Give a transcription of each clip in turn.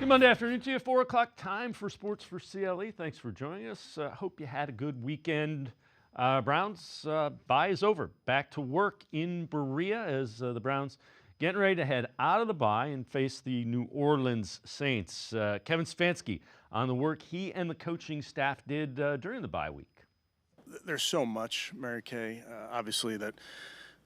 Good Monday afternoon to you, 4 o'clock time for Sports4CLE. Thanks for joining us. Hope you had a good weekend. Browns bye is over. Back to work in Berea as the Browns getting ready to head out of the bye and face the New Orleans Saints. Kevin Stefanski on the work he and the coaching staff did during the bye week. There's so much, Mary Kay, obviously, that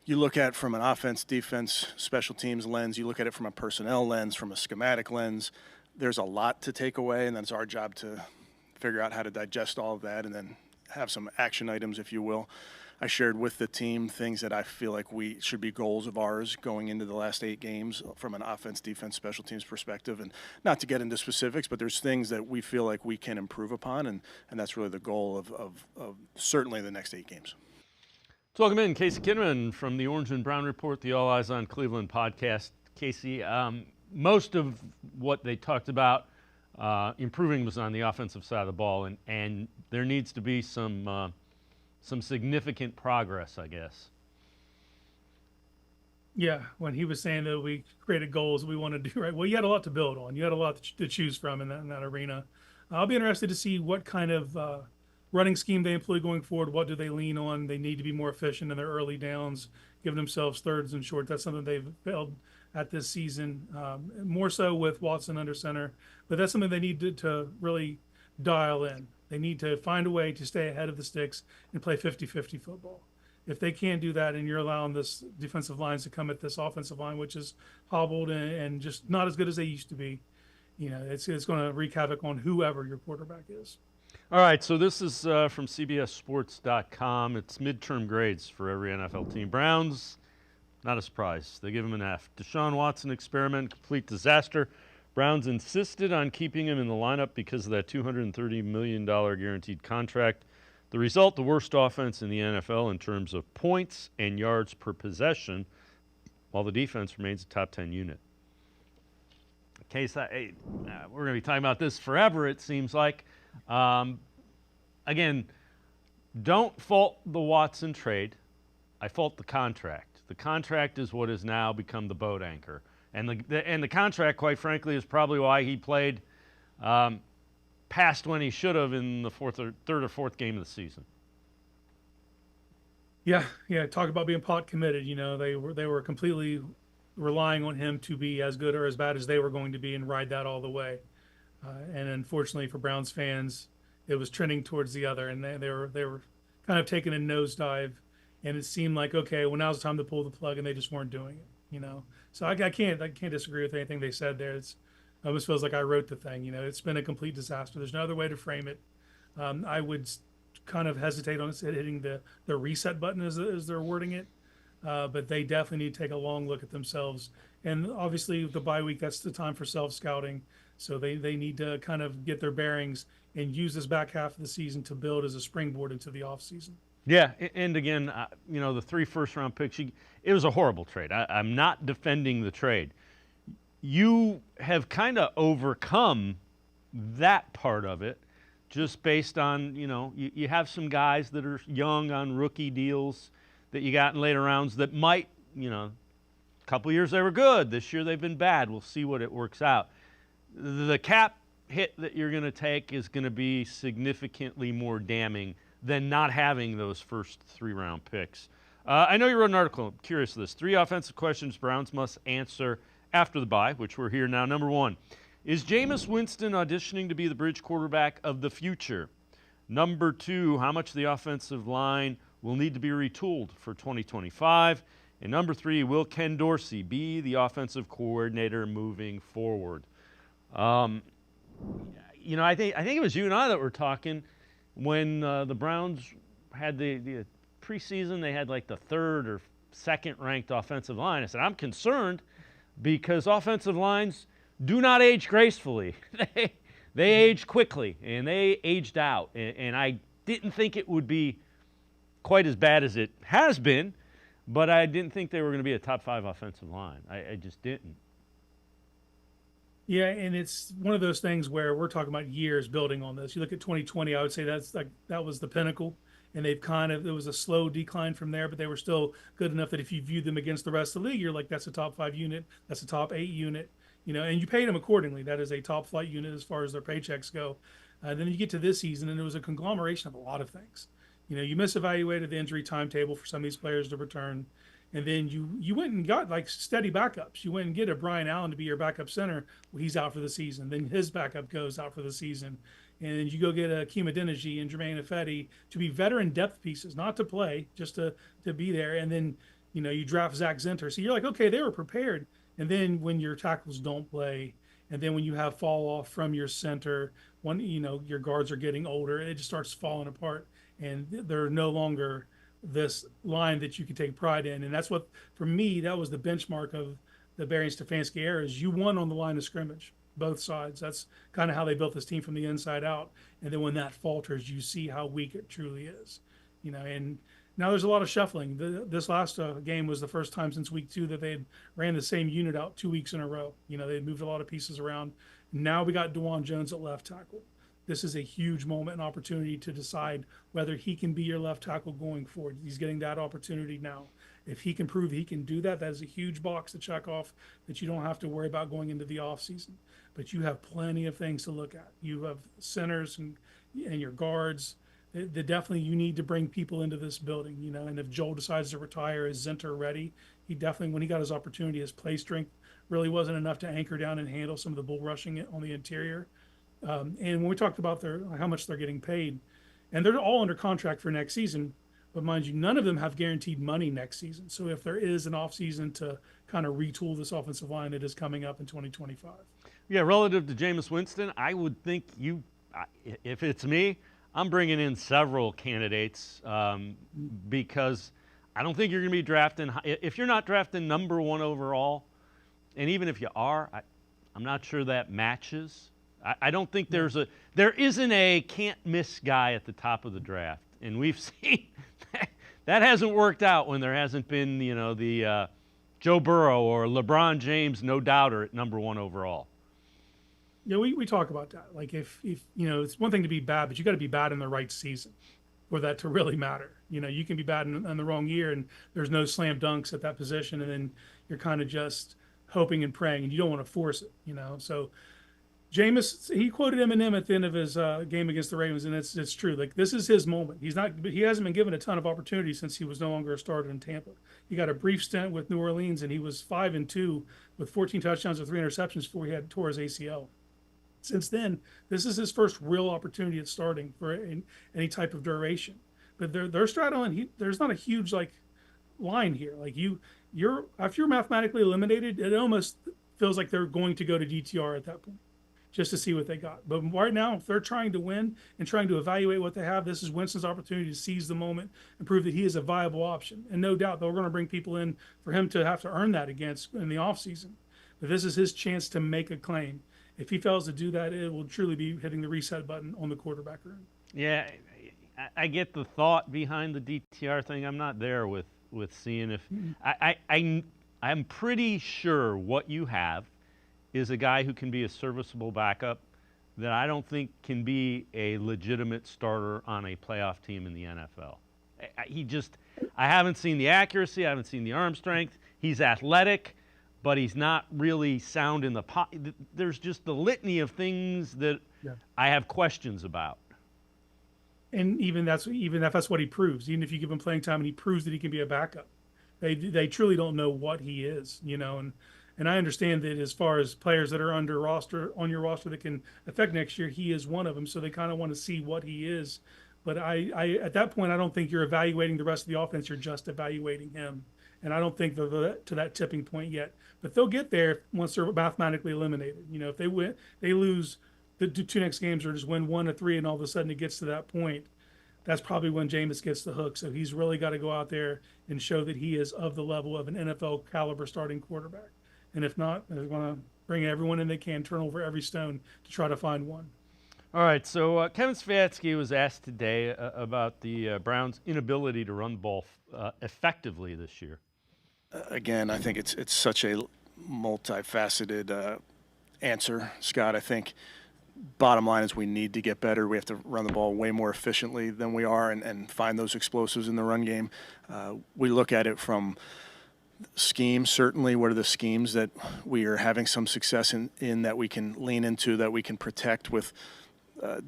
you look at from an offense, defense, special teams lens. You look at it from a personnel lens, from a schematic lens. There's a lot to take away, and then it's our job to figure out how to digest all of that and then have some action items, if you will. I shared with the team things that I feel like we should be goals of ours going into the last 8 games from an offense, defense, special teams perspective. And not to get into specifics, but there's things that we feel like we can improve upon, and that's really the goal of certainly the next 8 games. Let's welcome in Casey Kinnamon from the Orange and Brown Report, the All Eyes on Cleveland podcast. Casey, most of what they talked about improving was on the offensive side of the ball, and there needs to be some significant progress, I guess. Yeah, when he was saying that we created goals we wanted to do right, well, you had a lot to build on. You had a lot to choose from in that arena. I'll be interested to see what kind of running scheme they employ going forward. What do they lean on? They need to be more efficient in their early downs, giving themselves thirds and short. That's something they've failed at this season, more so with Watson under center. But that's something they need to really dial in. They need to find a way to stay ahead of the sticks and play 50-50 football. If they can't do that and you're allowing this defensive lines to come at this offensive line, which is hobbled and just not as good as they used to be, it's going to wreak havoc on whoever your quarterback is. All right, so this is from CBSSports.com. It's midterm grades for every NFL team. Browns, not a surprise. They give him an F. Deshaun Watson experiment, complete disaster. Browns insisted on keeping him in the lineup because of that $230 million guaranteed contract. The result, the worst offense in the NFL in terms of points and yards per possession, while the defense remains a top 10 unit. Case, we're going to be talking about this forever, it seems like. Again, don't fault the Watson trade. I fault the contract. The contract is what has now become the boat anchor. And the contract, quite frankly, is probably why he played past when he should have in the third or fourth game of the season. Yeah. Talk about being pot committed. They were completely relying on him to be as good or as bad as they were going to be and ride that all the way. And unfortunately for Browns fans, it was trending towards the other, and they were kind of taking a nosedive. And it seemed like, okay, well, now's the time to pull the plug, and they just weren't doing it. So I can't disagree with anything they said there. It almost feels like I wrote the thing. It's been a complete disaster. There's no other way to frame it. I would kind of hesitate on hitting the reset button as they're wording it, but they definitely need to take a long look at themselves. And obviously, the bye week, that's the time for self-scouting. So they need to kind of get their bearings and use this back half of the season to build as a springboard into the offseason. Yeah, and again, the 3 first-round picks, it was a horrible trade. I'm not defending the trade. You have kind of overcome that part of it just based on, you have some guys that are young on rookie deals that you got in later rounds that might, a couple of years they were good. This year they've been bad. We'll see what it works out. The cap hit that you're going to take is going to be significantly more damning than not having those first 3-round picks. I know you wrote an article. I'm curious of this. 3 offensive questions Browns must answer after the bye, which we're here now. Number 1, is Jameis Winston auditioning to be the bridge quarterback of the future? Number 2, how much of the offensive line will need to be retooled for 2025? And number 3, will Ken Dorsey be the offensive coordinator moving forward? I think it was you and I that were talking when the Browns had the preseason. They had like the 3rd or 2nd ranked offensive line. I said, I'm concerned because offensive lines do not age gracefully. They age quickly, and they aged out. And I didn't think it would be quite as bad as it has been, but I didn't think they were going to be a top 5 offensive line. I just didn't. Yeah, and it's one of those things where we're talking about years building on this. You look at 2020, I would say that was the pinnacle, and it was a slow decline from there, but they were still good enough that if you viewed them against the rest of the league, you're like, that's a top 5 unit, that's a top 8 unit. and you paid them accordingly. That is a top flight unit as far as their paychecks go. Then you get to this season, and it was a conglomeration of a lot of things. You misevaluated the injury timetable for some of these players to return, and then you went and got like steady backups. You went and get a Brian Allen to be your backup center. Well, he's out for the season. Then his backup goes out for the season, and you go get a Kima Deniji and Jermaine Ifedi to be veteran depth pieces, not to play, just to be there. And then you draft Zach Zinter, so you're like, okay, they were prepared. And then when your tackles don't play, and then when you have fall off from your center, when your guards are getting older, it just starts falling apart, and they're no longer this line that you can take pride in. And that's what, for me, that was the benchmark of the Barry Stefanski era, is you won on the line of scrimmage, both sides. That's kind of how they built this team from the inside out. And then when that falters, you see how weak it truly is. And now there's a lot of shuffling. This last game was the first time since week 2 that they had ran the same unit out 2 weeks in a row. They moved a lot of pieces around. Now we got DeJuan Jones at left tackle. This is a huge moment and opportunity to decide whether he can be your left tackle going forward. He's getting that opportunity now. If he can prove he can do that, that is a huge box to check off that you don't have to worry about going into the offseason. But you have plenty of things to look at. You have centers and your guards. Definitely you need to bring people into this building, and if Joel decides to retire, is Zinter ready? He definitely, when he got his opportunity, his play strength really wasn't enough to anchor down and handle some of the bull rushing on the interior. And when we talked about how much they're getting paid, and they're all under contract for next season, but mind you, none of them have guaranteed money next season. So if there is an offseason to kind of retool this offensive line, it is coming up in 2025. Yeah, relative to Jameis Winston, I would think if it's me, I'm bringing in several candidates because I don't think you're going to be drafting. If you're not drafting number 1 overall, and even if you are, I'm not sure that matches. I don't think there isn't a can't miss guy at the top of the draft, and we've seen that hasn't worked out when there hasn't been the Joe Burrow or LeBron James no doubter at number 1 overall. Yeah, we talk about that. Like if it's one thing to be bad, but you got to be bad in the right season for that to really matter. You can be bad in the wrong year, and there's no slam dunks at that position, and then you're kind of just hoping and praying, and you don't want to force it. So Jameis, he quoted Eminem at the end of his game against the Ravens, and it's true. Like, this is his moment. He hasn't been given a ton of opportunities since he was no longer a starter in Tampa. He got a brief stint with New Orleans, and he was 5-2 with 14 touchdowns and 3 interceptions before he had tore his ACL. Since then, this is his first real opportunity at starting for any type of duration. But they're straddling. There's not a huge line here. Like you're after you're mathematically eliminated, it almost feels like they're going to go to DTR at that point, just to see what they got. But right now, if they're trying to win and trying to evaluate what they have, this is Winston's opportunity to seize the moment and prove that he is a viable option. And no doubt they're going to bring people in for him to have to earn that against in the offseason. But this is his chance to make a claim. If he fails to do that, it will truly be hitting the reset button on the quarterback room. Yeah, I get the thought behind the DTR thing. I'm not there with seeing if I'm pretty sure what you have is a guy who can be a serviceable backup that I don't think can be a legitimate starter on a playoff team in the NFL. I haven't seen the accuracy. I haven't seen the arm strength. He's athletic, but he's not really sound in the pocket. There's just the litany of things that I have questions about. And even if that's what he proves, even if you give him playing time and he proves that he can be a backup, they truly don't know what he is, And I understand that as far as players that are on your roster that can affect next year, he is one of them. So they kind of want to see what he is. But I at that point, I don't think you're evaluating the rest of the offense. You're just evaluating him. And I don't think they're to that tipping point yet. But they'll get there once they're mathematically eliminated. If they lose the 2 next games or just win 1 of 3, and all of a sudden it gets to that point, that's probably when Jameis gets the hook. So he's really got to go out there and show that he is of the level of an NFL caliber starting quarterback. And if not, they're going to bring everyone in they can, turn over every stone to try to find one. All right, so Kevin Stefanski was asked today about the Browns' inability to run the ball effectively this year. Again, I think it's such a multifaceted answer, Scott. I think bottom line is we need to get better. We have to run the ball way more efficiently than we are and find those explosives in the run game. We look at it from schemes, certainly what are the schemes that we are having some success in that we can lean into, that we can protect with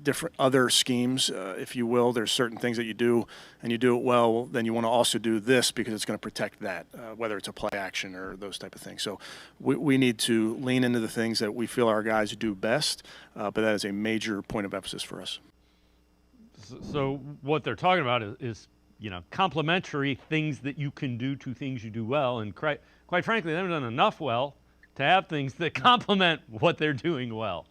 different other schemes, if you will. There's certain things that you do and you do it well, then you want to also do this because it's going to protect that, whether it's a play action or those type of things. So we need to lean into the things that we feel our guys do best, but that is a major point of emphasis for us. So what they're talking about is complementary things that you can do to things you do well, and quite frankly, they haven't done enough well to have things that complement what they're doing well.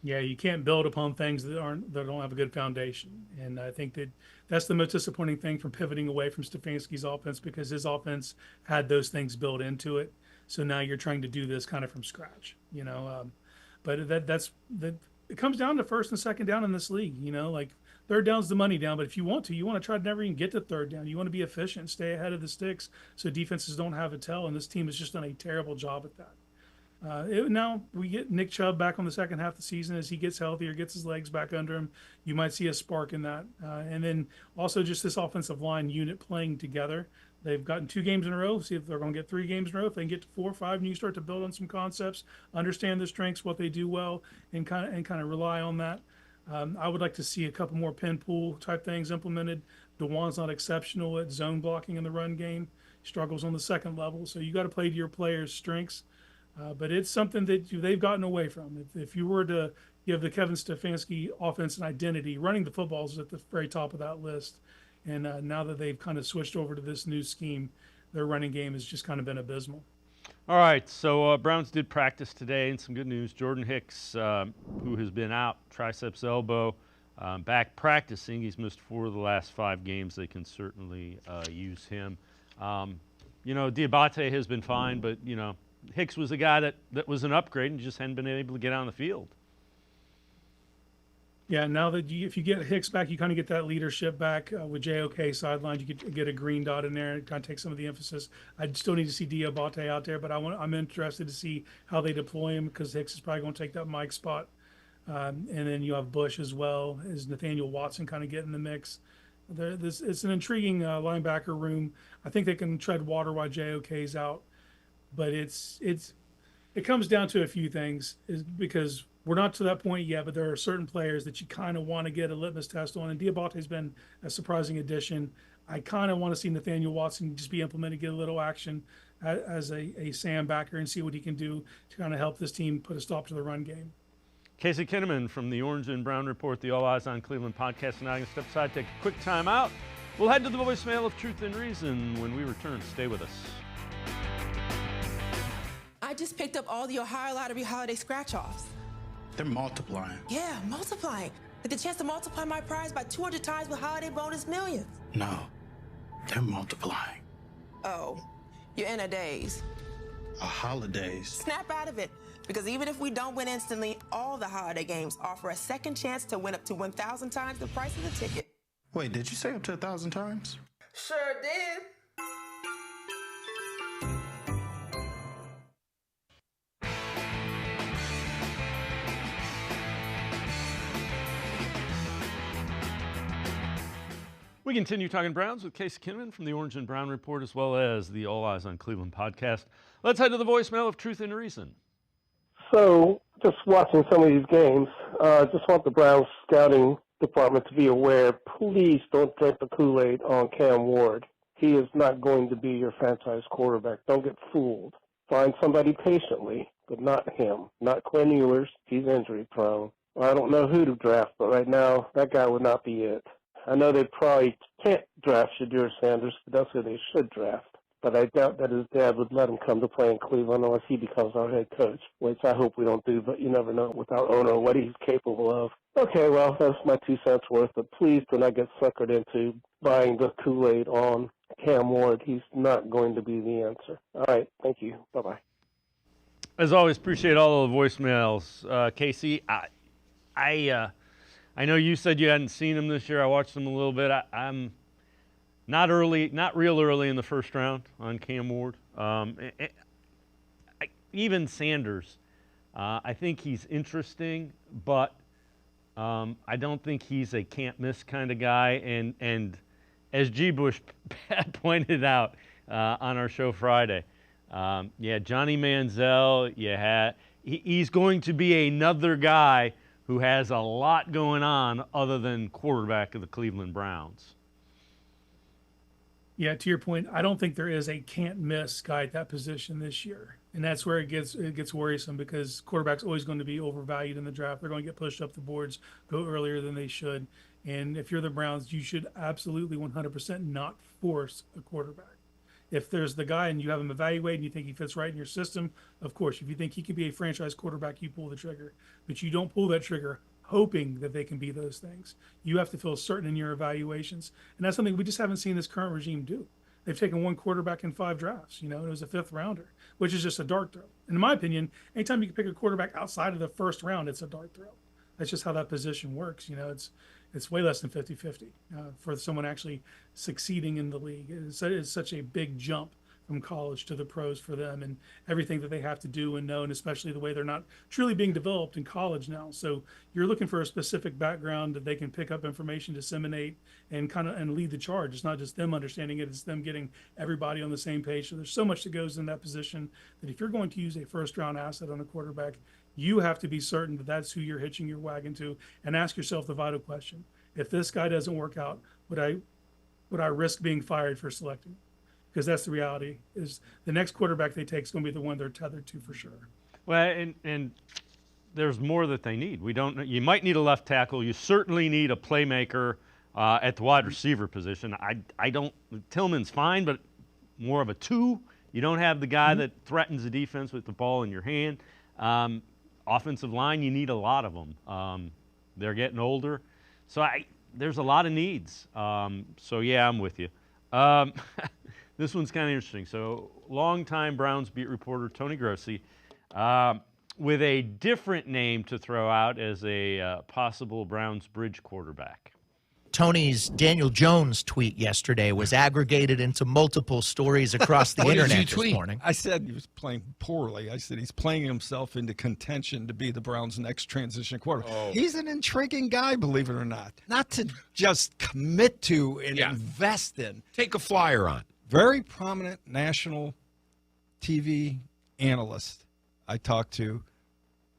Yeah, you can't build upon things that don't have a good foundation, and I think that's the most disappointing thing from pivoting away from Stefanski's offense, because his offense had those things built into it. So now you're trying to do this kind of from scratch, But it comes down to first and second down in this league. Like third down's the money down, but if you want to try to never even get to third down. You want to be efficient, stay ahead of the sticks, so defenses don't have a tell. And this team has just done a terrible job at that. Now we get Nick Chubb back on the second half of the season. As he gets healthier, gets his legs back under him, you might see a spark in that. And then also just this offensive line unit playing together. They've gotten 2 games in a row. See if they're going to get 3 games in a row. If they can get to 4 or 5, and you start to build on some concepts, understand their strengths, what they do well, and kind of rely on that. I would like to see a couple more pin pull type things implemented. DeJuan's not exceptional at zone blocking in the run game. He struggles on the second level. So you got to play to your players' strengths. But it's something that they've gotten away from. If you were to give the Kevin Stefanski offense an identity, running the football is at the very top of that list. And now that they've kind of switched over to this new scheme, their running game has just kind of been abysmal. All right, so Browns did practice today, and some good news. Jordan Hicks, who has been out, triceps elbow, back practicing. He's missed 4 of the last 5 games. They can certainly use him. Diabate has been fine, but, Hicks was a guy that was an upgrade and just hadn't been able to get on the field. Yeah, now that if you get Hicks back, you kind of get that leadership back with JOK sidelines. You could get a green dot in there and kind of take some of the emphasis. I still need to see Diabate out there, but I'm interested to see how they deploy him, because Hicks is probably going to take that Mike spot. And then you have Bush as well. Is Nathaniel Watson kind of get in the mix? It's an intriguing linebacker room. I think they can tread water while JOK's out. But it comes down to a few things, because we're not to that point yet, but there are certain players that you kind of want to get a litmus test on, and Diabate's been a surprising addition. I kind of want to see Nathaniel Watson just be implemented, get a little action as a Sam backer, and see what he can do to kind of help this team put a stop to the run game. Casey Kinnamon from the Orange and Brown Report, the All Eyes on Cleveland podcast. And I'm going to step aside, take a quick time out. We'll head to the voicemail of Truth and Reason when we return. Stay with us. I just picked up all the Ohio Lottery holiday scratch-offs. They're multiplying. Yeah, multiplying. With the chance to multiply my prize by 200 times with holiday bonus millions. No, they're multiplying. Oh, you're in a daze. A holidays. Snap out of it, because even if we don't win instantly, all the holiday games offer a second chance to win up to 1,000 times the price of the ticket. Wait, did you say up to 1,000 times? Sure did. We continue talking Browns with Casey Kinnamon from the Orange and Brown Report, as well as the All Eyes on Cleveland podcast. Let's head to the voicemail of Truth and Reason. So, just watching some of these games, just want the Browns scouting department to be aware, please don't drink the Kool-Aid on Cam Ward. He is not going to be your franchise quarterback. Don't get fooled. Find somebody patiently, but not him. Not Quinn Ewers. He's injury prone. I don't know who to draft, but right now, that guy would not be it. I know they probably can't draft Shadur Sanders, but that's who they should draft. But I doubt that his dad would let him come to play in Cleveland unless he becomes our head coach, which I hope we don't do, but you never know with our owner what he's capable of. Okay, well, that's my 2 cents worth, but please do not get suckered into buying the Kool-Aid on Cam Ward. He's not going to be the answer. All right, thank you. Bye-bye. As always, appreciate all the voicemails. Casey, I know you said you hadn't seen him this year. I watched him a little bit. I'm not real early in the first round on Cam Ward. Even Sanders, I think he's interesting, but I don't think he's a can't miss kind of guy. And as G. Bush pointed out, on our show Friday. Yeah, Johnny Manziel, he's going to be another guy who has a lot going on other than quarterback of the Cleveland Browns. Yeah, to your point, I don't think there is a can't miss guy at that position this year. And that's where it gets worrisome, because quarterback's always going to be overvalued in the draft. They're going to get pushed up the boards, go earlier than they should. And if you're the Browns, you should absolutely 100% not force a quarterback. If there's the guy and you have him evaluated and you think he fits right in your system, of course, if you think he can be a franchise quarterback, you pull the trigger. But you don't pull that trigger hoping that they can be those things. You have to feel certain in your evaluations. And that's something we just haven't seen this current regime do. They've taken one quarterback in 5 drafts, and it was a 5th rounder, which is just a dart throw. And in my opinion, anytime you can pick a quarterback outside of the 1st round, it's a dart throw. That's just how that position works. It's way less than 50-50 for someone actually succeeding in the league. It's such a big jump from college to the pros for them, and everything that they have to do and know, and especially the way they're not truly being developed in college now. So you're looking for a specific background that they can pick up information, disseminate, and lead the charge. It's not just them understanding it, it's them getting everybody on the same page. So there's so much that goes in that position that if you're going to use a 1st-round asset on a quarterback, you have to be certain that that's who you're hitching your wagon to, and ask yourself the vital question: if this guy doesn't work out, would I risk being fired for selecting him? Because that's the reality, is the next quarterback they take is going to be the one they're tethered to for sure. Well, and there's more that they need. You might need a left tackle. You certainly need a playmaker at the wide receiver position. Tillman's fine, but more of a 2. You don't have the guy that threatens the defense with the ball in your hand. Offensive line, you need a lot of them. They're getting older. So there's a lot of needs. So, yeah, I'm with you. This one's kind of interesting. So, longtime Browns beat reporter Tony Grossi, with a different name to throw out as a possible Browns bridge quarterback. Tony's Daniel Jones tweet yesterday was aggregated into multiple stories across the internet this morning. I said he was playing poorly. I said he's playing himself into contention to be the Browns' next transition quarterback. Oh. He's an intriguing guy, believe it or not. Not to just commit to and invest in. Take a flyer on. Very prominent national TV analyst I talked to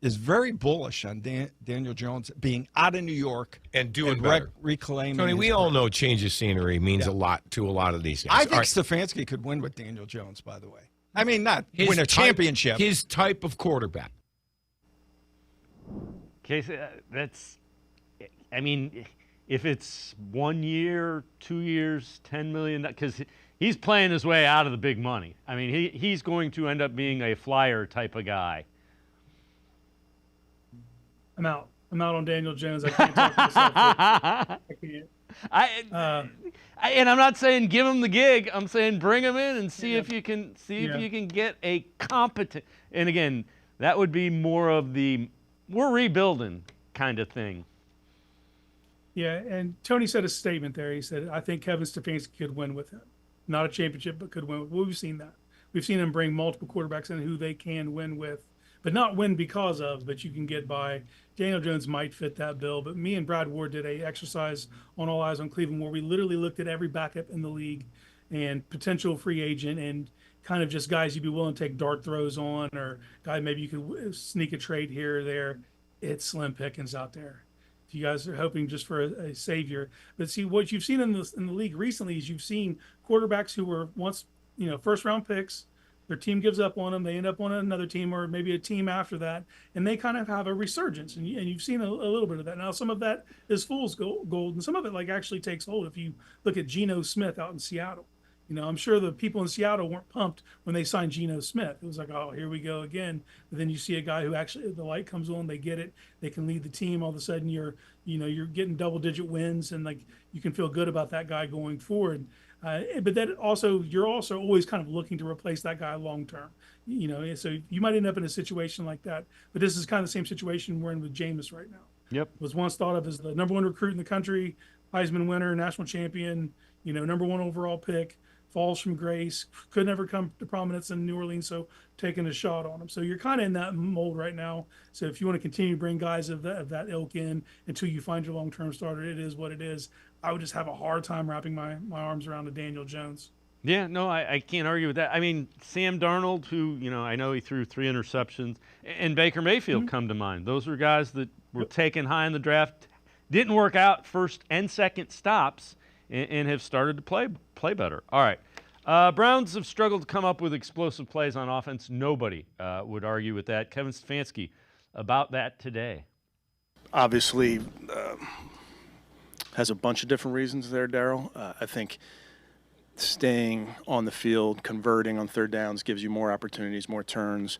is very bullish on Daniel Jones being out of New York and doing better. Reclaiming. Tony, we all know change of scenery means a lot to a lot of these guys. I think Stefanski could win with Daniel Jones, by the way. I mean, not win a championship. His type of quarterback. Casey, if it's 1 year, 2 years, $10 million, because he's playing his way out of the big money. I mean, he's going to end up being a flyer type of guy. I'm out on Daniel Jones. I can't talk myself. I can't. And I'm not saying give him the gig. I'm saying bring him in and see if you can if you can get a competent. And again, that would be more of the we're rebuilding kind of thing. Yeah, and Tony said a statement there. He said, "I think Kevin Stefanski could win with him, not a championship, but could win." Well, we've seen that. We've seen him bring multiple quarterbacks in who they can win with. But not win because of, but you can get by. Daniel Jones might fit that bill. But me and Brad Ward did a exercise on All Eyes on Cleveland where we literally looked at every backup in the league and potential free agent and kind of just guys you'd be willing to take dart throws on, or guy maybe you could sneak a trade here or there. It's slim pickings out there. If you guys are hoping just for a savior. But see, what you've seen in the league recently is you've seen quarterbacks who were once, 1st-round picks. Their team gives up on them. They end up on another team or maybe a team after that, and they kind of have a resurgence. And you've seen a little bit of that. Now, some of that is fool's gold, and some of it actually takes hold. If you look at Geno Smith out in Seattle, I'm sure the people in Seattle weren't pumped when they signed Geno Smith. It was like, oh, here we go again. But then you see a guy who actually the light comes on, they get it, they can lead the team. All of a sudden, you're getting double-digit wins, and you can feel good about that guy going forward. But that also, you're also always kind of looking to replace that guy long term. So you might end up in a situation like that. But this is kind of the same situation we're in with Jameis right now. Yep. Was once thought of as the number 1 recruit in the country, Heisman winner, national champion, number 1 overall pick, falls from grace, could never come to prominence in New Orleans, so taking a shot on him. So you're kind of in that mold right now. So if you want to continue to bring guys of that ilk in until you find your long-term starter, it is what it is. I would just have a hard time wrapping my arms around a Daniel Jones. Yeah, no, I can't argue with that. I mean, Sam Darnold, who, I know he threw 3 interceptions, and Baker Mayfield come to mind. Those were guys that were taken high in the draft, didn't work out first and second stops, and have started to play better. All right. Browns have struggled to come up with explosive plays on offense. Nobody would argue with that. Kevin Stefanski about that today. Obviously, has a bunch of different reasons there, Daryl. I think staying on the field, converting on third downs gives you more opportunities, more turns,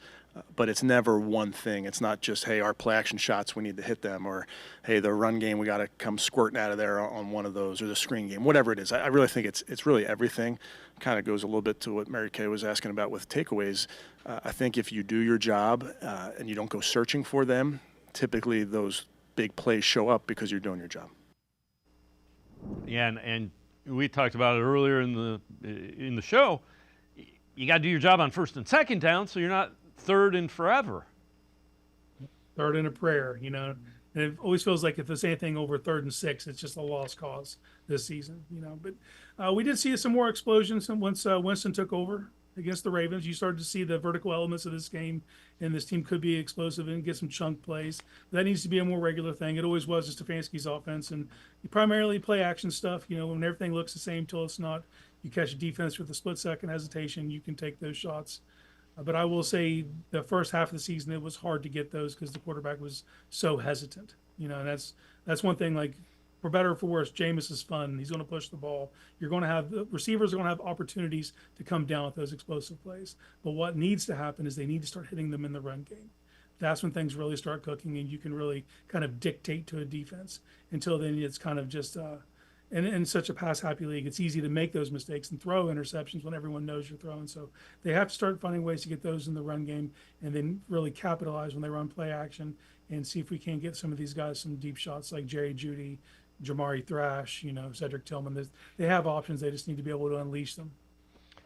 but it's never one thing. It's not just, hey, our play action shots, we need to hit them, or, hey, the run game, we got to come squirting out of there on one of those, or the screen game, whatever it is. I really think it's really everything. Kind of goes a little bit to what Mary Kay was asking about with takeaways. I think if you do your job and you don't go searching for them, typically those big plays show up because you're doing your job. Yeah, and we talked about it earlier in the show. You got to do your job on first and second down, so you're not third and forever. Third and a prayer, and it always feels like if there's anything over 3rd and 6, it's just a lost cause this season, But we did see some more explosions once Winston took over against the Ravens. You started to see the vertical elements of this game, and this team could be explosive and get some chunk plays. That needs to be a more regular thing. It always was in Stefanski's offense, and you primarily play action stuff. When everything looks the same till it's not. You catch a defense with a split-second hesitation, you can take those shots. But I will say the first half of the season, it was hard to get those because the quarterback was so hesitant. And that's one thing, like, for better or for worse, Jameis is fun. He's going to push the ball. You're going to have – receivers are going to have opportunities to come down with those explosive plays. But what needs to happen is they need to start hitting them in the run game. That's when things really start cooking, and you can really kind of dictate to a defense. Until then, it's kind of just in such a pass-happy league, it's easy to make those mistakes and throw interceptions when everyone knows you're throwing. So they have to start finding ways to get those in the run game and then really capitalize when they run play action and see if we can get some of these guys some deep shots like Jerry Jeudy, Jamari Thrash, Cedric Tillman. They have options. They just need to be able to unleash them.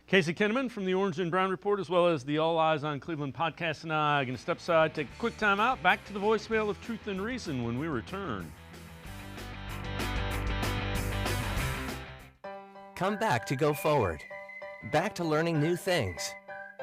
Casey Kinnamon from the Orange and Brown Report, as well as the All Eyes on Cleveland podcast, and I are going to step aside, take a quick time out. Back to the voicemail of Truth and Reason when we return. Come back to go forward. Back to learning new things.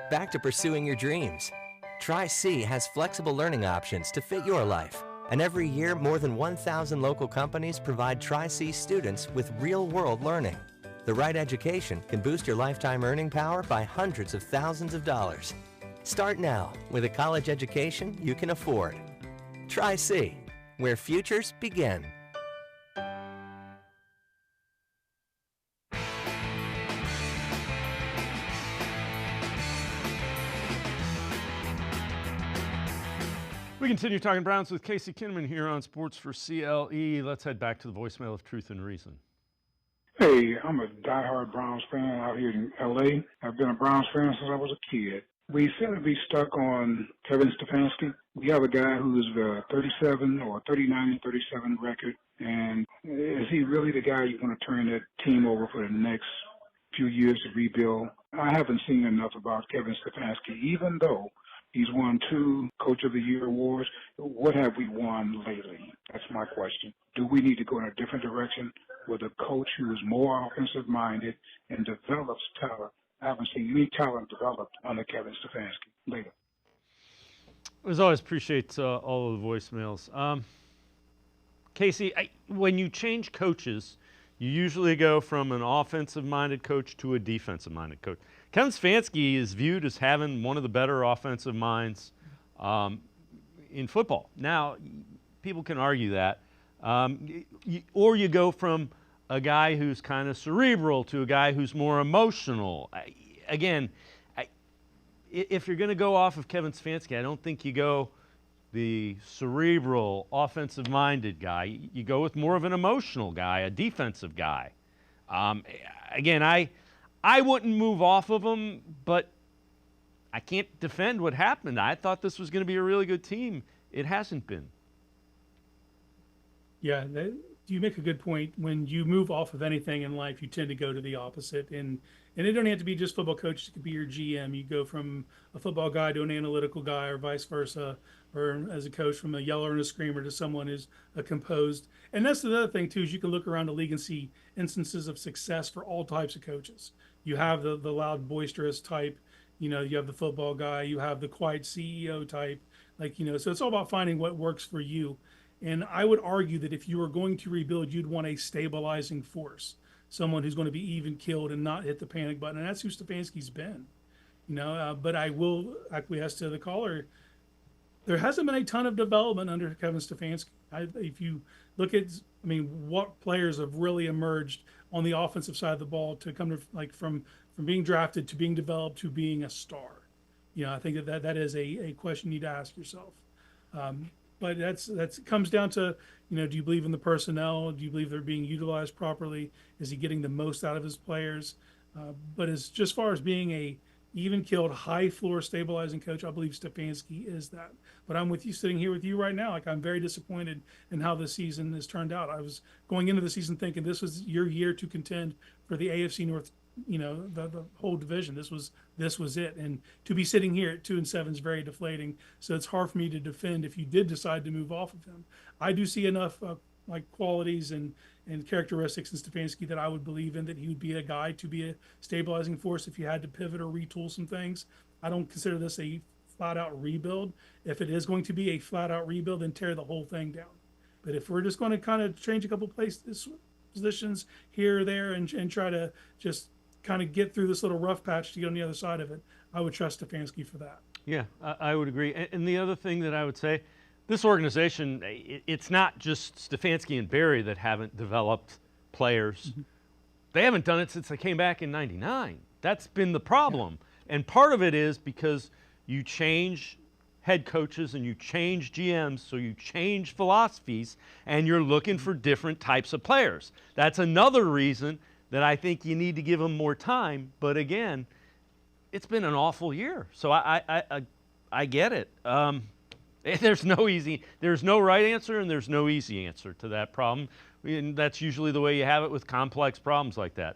Back to pursuing your dreams. Tri-C has flexible learning options to fit your life. And every year, more than 1,000 local companies provide Tri-C students with real-world learning. The right education can boost your lifetime earning power by hundreds of thousands of dollars. Start now with a college education you can afford. Tri-C, where futures begin. We continue talking Browns with Casey Kinnamon here on Sports4CLE. Let's head back to the voicemail of Truth and Reason. Hey, I'm a diehard Browns fan out here in L.A. I've been a Browns fan since I was a kid. We seem to be stuck on Kevin Stefanski. We have a guy who's 37 or 39-37 record, and is he really the guy you want to turn that team over for the next few years to rebuild? I haven't seen enough about Kevin Stefanski, even though he's won 2 Coach of the Year awards. What have we won lately? That's my question. Do we need to go in a different direction with a coach who is more offensive-minded and develops talent? I haven't seen any talent developed under Kevin Stefanski. Later. As always, appreciate all of the voicemails. Casey, when you change coaches, you usually go from an offensive-minded coach to a defensive-minded coach. Kevin Stefanski is viewed as having one of the better offensive minds in football. Now, people can argue that. Or you go from a guy who's kind of cerebral to a guy who's more emotional. If you're going to go off of Kevin Stefanski, I don't think you go the cerebral, offensive-minded guy. You go with more of an emotional guy, a defensive guy. I wouldn't move off of him, but I can't defend what happened. I thought this was going to be a really good team. It hasn't been. Yeah, you make a good point. When you move off of anything in life, you tend to go to the opposite. And it don't have to be just football coach. It could be your GM. You go from a football guy to an analytical guy or vice versa, or as a coach from a yeller and a screamer to someone who's a composed. And that's the other thing, too, is you can look around the league and see instances of success for all types of coaches. You have the loud, boisterous type. You know, you have the football guy. You have the quiet CEO type. Like, you know, so it's all about finding what works for you. And I would argue that if you were going to rebuild, you'd want a stabilizing force, someone who's going to be even killed and not hit the panic button. And that's who Stefanski's been. You know, but I will acquiesce to the caller. There hasn't been a ton of development under Kevin Stefanski. If you look at, I mean, what players have really emerged on the offensive side of the ball to come to, like, from being drafted to being developed to being a star. You know, I think that is a question you need to ask yourself. But that's comes down to, you know, do you believe in the personnel? Do you believe they're being utilized properly? Is he getting the most out of his players? But as just far as being a even-killed, high-floor stabilizing coach, I believe Stefanski is that. But I'm with you, sitting here with you right now. Like, I'm very disappointed in how this season has turned out. I was going into the season thinking this was your year to contend for the AFC North, you know, the whole division. This was it. And to be sitting here at 2-7 is very deflating. So it's hard for me to defend if you did decide to move off of him. I do see enough like qualities and characteristics in Stefanski that I would believe in, that he would be a guy to be a stabilizing force if you had to pivot or retool some things. I don't consider this a flat-out rebuild. If it is going to be a flat-out rebuild, then tear the whole thing down. But if we're just going to kind of change a couple positions here or there and try to just kind of get through this little rough patch to get on the other side of it, I would trust Stefanski for that. Yeah, I would agree. And the other thing that I would say, this organization, it's not just Stefanski and Barry that haven't developed players. Mm-hmm. They haven't done it since they came back in '99. That's been the problem. Yeah. And part of it is because you change head coaches and you change GMs, so you change philosophies, and you're looking for different types of players. That's another reason that I think you need to give them more time. But again, it's been an awful year. So I get it. There's no right answer and there's no easy answer to that problem. And that's usually the way you have it with complex problems like that.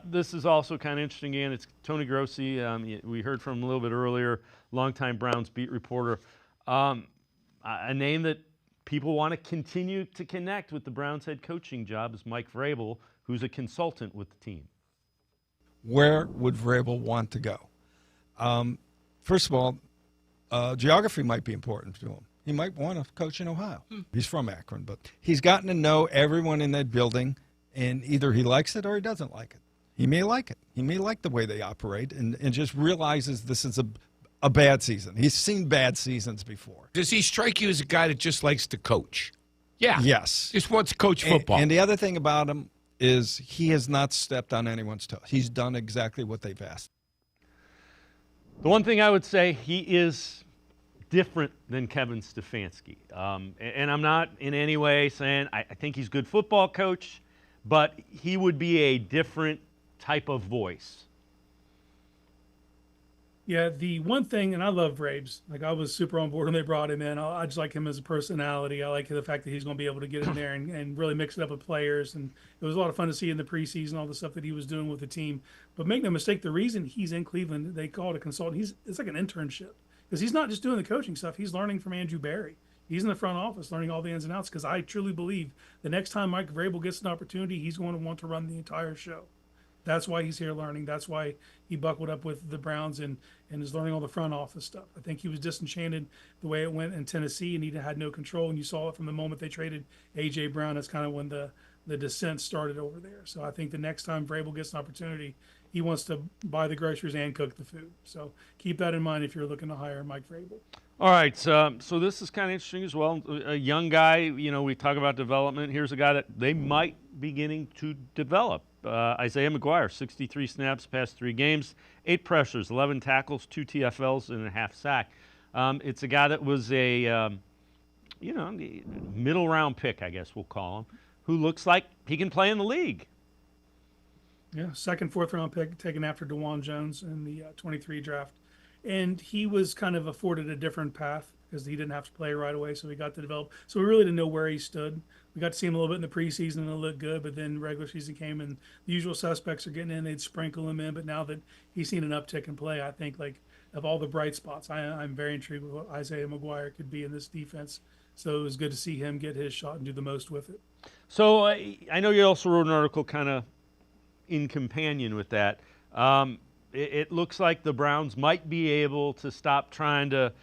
This is also kind of interesting. Again, it's Tony Grossi. We heard from him a little bit earlier, longtime Browns beat reporter. A name that people want to continue to connect with the Browns head coaching job is Mike Vrabel, who's a consultant with the team. Where would Vrabel want to go? First of all, geography might be important to him. He might want to coach in Ohio. He's from Akron, but he's gotten to know everyone in that building, and either he likes it or he doesn't like it. He may like it. He may like the way they operate and just realizes this is a bad season. He's seen bad seasons before. Does he strike you as a guy that just likes to coach? Yeah. Yes. Just wants to coach football. And the other thing about him is he has not stepped on anyone's toes. He's done exactly what they've asked. The one thing I would say, he is different than Kevin Stefanski. And I'm not in any way saying I think he's a good football coach, but he would be a different type of voice. Yeah, the one thing, and I love Vrabes. Like, I was super on board when they brought him in. I just like him as a personality. I like the fact that he's going to be able to get in there and really mix it up with players. And it was a lot of fun to see in the preseason all the stuff that he was doing with the team. But make no mistake, the reason he's in Cleveland, they call it a consultant. It's like an internship, because he's not just doing the coaching stuff. He's learning from Andrew Barry. He's in the front office learning all the ins and outs, because I truly believe the next time Mike Vrabel gets an opportunity, he's going to want to run the entire show. That's why he's here learning. That's why he buckled up with the Browns and is learning all the front office stuff. I think he was disenchanted the way it went in Tennessee, and he had no control. And you saw it from the moment they traded A.J. Brown. That's kind of when the descent started over there. So I think the next time Vrabel gets an opportunity, he wants to buy the groceries and cook the food. So keep that in mind if you're looking to hire Mike Vrabel. All right, so this is kind of interesting as well. A young guy, you know, we talk about development. Here's a guy that they might be beginning to develop. Isaiah McGuire, 63 snaps, past 3 games, 8 pressures, 11 tackles, 2 TFLs, and a half sack. It's a guy that was a, middle-round pick, I guess we'll call him, who looks like he can play in the league. Yeah, second, 4th-round pick taken after DeJuan Jones in the 23 draft. And he was kind of afforded a different path because he didn't have to play right away, so he got to develop. So we really didn't know where he stood. We got to see him a little bit in the preseason, and it looked good, but then regular season came, and the usual suspects are getting in. They'd sprinkle him in, but now that he's seen an uptick in play, I think, like, of all the bright spots, I'm very intrigued with what Isaiah McGuire could be in this defense. So it was good to see him get his shot and do the most with it. So I know you also wrote an article kind of in companion with that. It looks like the Browns might be able to stop trying to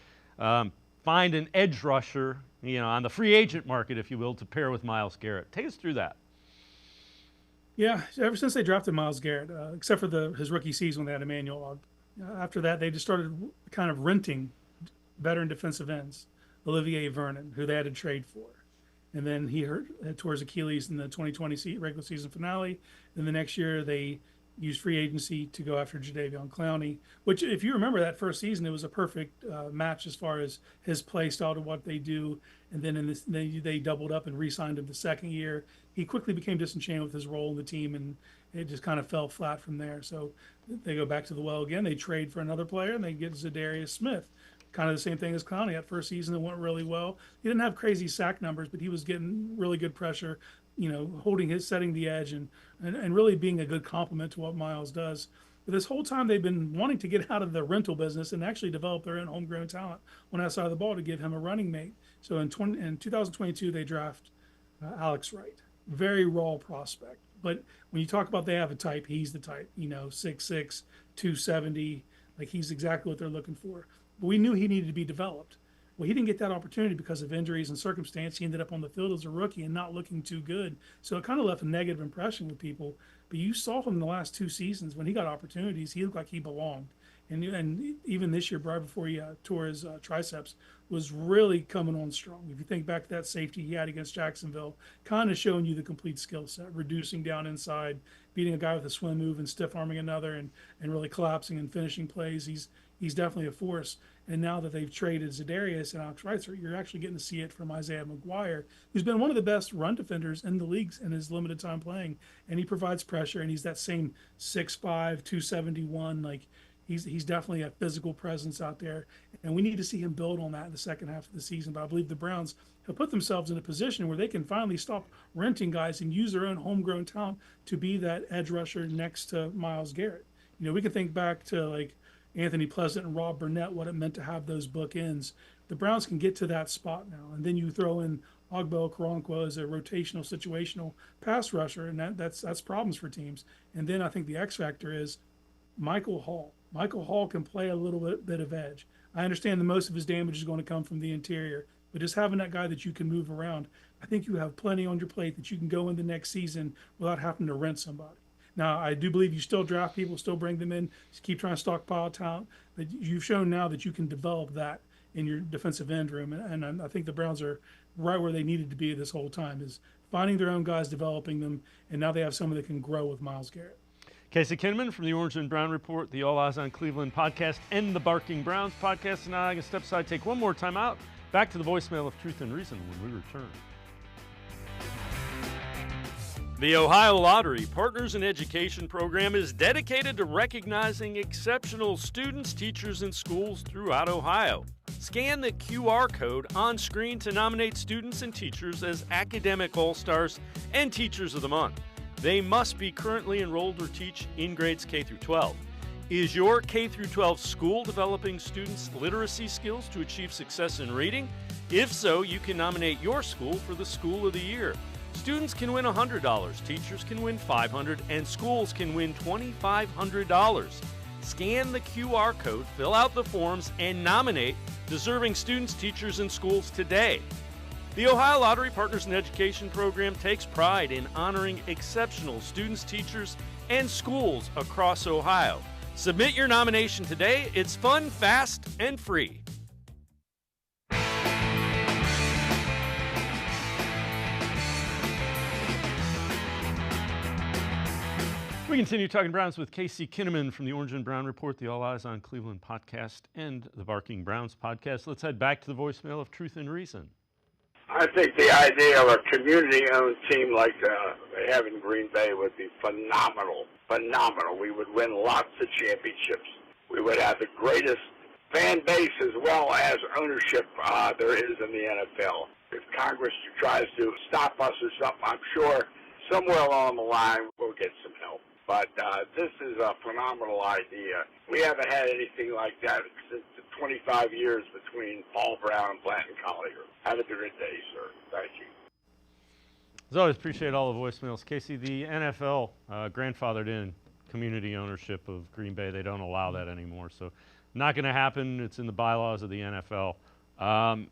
find an edge rusher, on the free agent market, if you will, to pair with Myles Garrett. Take us through that. Yeah, ever since they drafted Myles Garrett, except for his rookie season when they had Emmanuel, after that they just started kind of renting veteran defensive ends, Olivier Vernon, who they had to trade for. And then he tore his Achilles in the 2020 regular season finale. Then the next year they used free agency to go after Jadeveon Clowney, which, if you remember that first season, it was a perfect match as far as his play style to what they do. And then they doubled up and re-signed him the second year. He quickly became disenchanted with his role in the team, and it just kind of fell flat from there. So they go back to the well again. They trade for another player, and they get Zadarius Smith. Kind of the same thing as Clowney. That first season, it went really well. He didn't have crazy sack numbers, but he was getting really good pressure, setting the edge and really being a good complement to what Myles does. But this whole time they've been wanting to get out of the rental business and actually develop their own homegrown talent on that side of the ball to give him a running mate. So in 2022, they draft Alex Wright. Very raw prospect. But when you talk about they have a type, he's the type, 6'6", 270. Like, he's exactly what they're looking for. But we knew he needed to be developed. Well, he didn't get that opportunity because of injuries and circumstance. He ended up on the field as a rookie and not looking too good. So it kind of left a negative impression with people. But you saw him in the last 2 seasons when he got opportunities, he looked like he belonged. And even this year, right before he tore his triceps, was really coming on strong. If you think back to that safety he had against Jacksonville, kind of showing you the complete skill set, reducing down inside, beating a guy with a swim move and stiff arming another, and really collapsing and finishing plays. He's definitely a force. And now that they've traded Zadarius and Alex Wright, you're actually getting to see it from Isaiah McGuire, who's been one of the best run defenders in the leagues in his limited time playing. And he provides pressure, and he's that same 6'5", 271. Like, he's definitely a physical presence out there. And we need to see him build on that in the second half of the season. But I believe the Browns have put themselves in a position where they can finally stop renting guys and use their own homegrown talent to be that edge rusher next to Myles Garrett. We can think back to, like, Anthony Pleasant and Rob Burnett, what it meant to have those bookends. The Browns can get to that spot now. And then you throw in Ogbo Okoronkwo as a rotational, situational pass rusher, and that's problems for teams. And then I think the X factor is Michael Hall. Michael Hall can play a little bit of edge. I understand that most of his damage is going to come from the interior, but just having that guy that you can move around, I think you have plenty on your plate that you can go in the next season without having to rent somebody. Now, I do believe you still draft people, still bring them in, just keep trying to stockpile talent, but you've shown now that you can develop that in your defensive end room, and I think the Browns are right where they needed to be this whole time, is finding their own guys, developing them, and now they have someone that can grow with Myles Garrett. Casey Kinnamon from the Orange and Brown Report, the All Eyes on Cleveland podcast, and the Barking Browns podcast. And now I can step aside, take one more time out. Back to the voicemail of Truth and Reason when we return. The Ohio Lottery Partners in Education program is dedicated to recognizing exceptional students, teachers, and schools throughout Ohio. Scan the QR code on screen to nominate students and teachers as Academic All-Stars and Teachers of the Month. They must be currently enrolled or teach in grades K through 12. Is your K through 12 school developing students' literacy skills to achieve success in reading? If so, you can nominate your school for the School of the Year. Students can win $100, teachers can win $500, and schools can win $2,500. Scan the QR code, fill out the forms, and nominate deserving students, teachers, and schools today. The Ohio Lottery Partners in Education program takes pride in honoring exceptional students, teachers, and schools across Ohio. Submit your nomination today. It's fun, fast, and free. We continue talking Browns with Casey Kinnamon from the Orange and Brown Report, the All Eyes on Cleveland podcast, and the Barking Browns podcast. Let's head back to the voicemail of Truth and Reason. I think the idea of a community-owned team like they have in Green Bay would be phenomenal. Phenomenal. We would win lots of championships. We would have the greatest fan base as well as ownership there is in the NFL. If Congress tries to stop us or something, I'm sure somewhere along the line we'll get some help. But this is a phenomenal idea. We haven't had anything like that since the 25 years between Paul Brown and Blanton Collier. Have a good day, sir. Thank you. As always, appreciate all the voicemails. Casey, the NFL grandfathered in community ownership of Green Bay. They don't allow that anymore. So not going to happen. It's in the bylaws of the NFL. I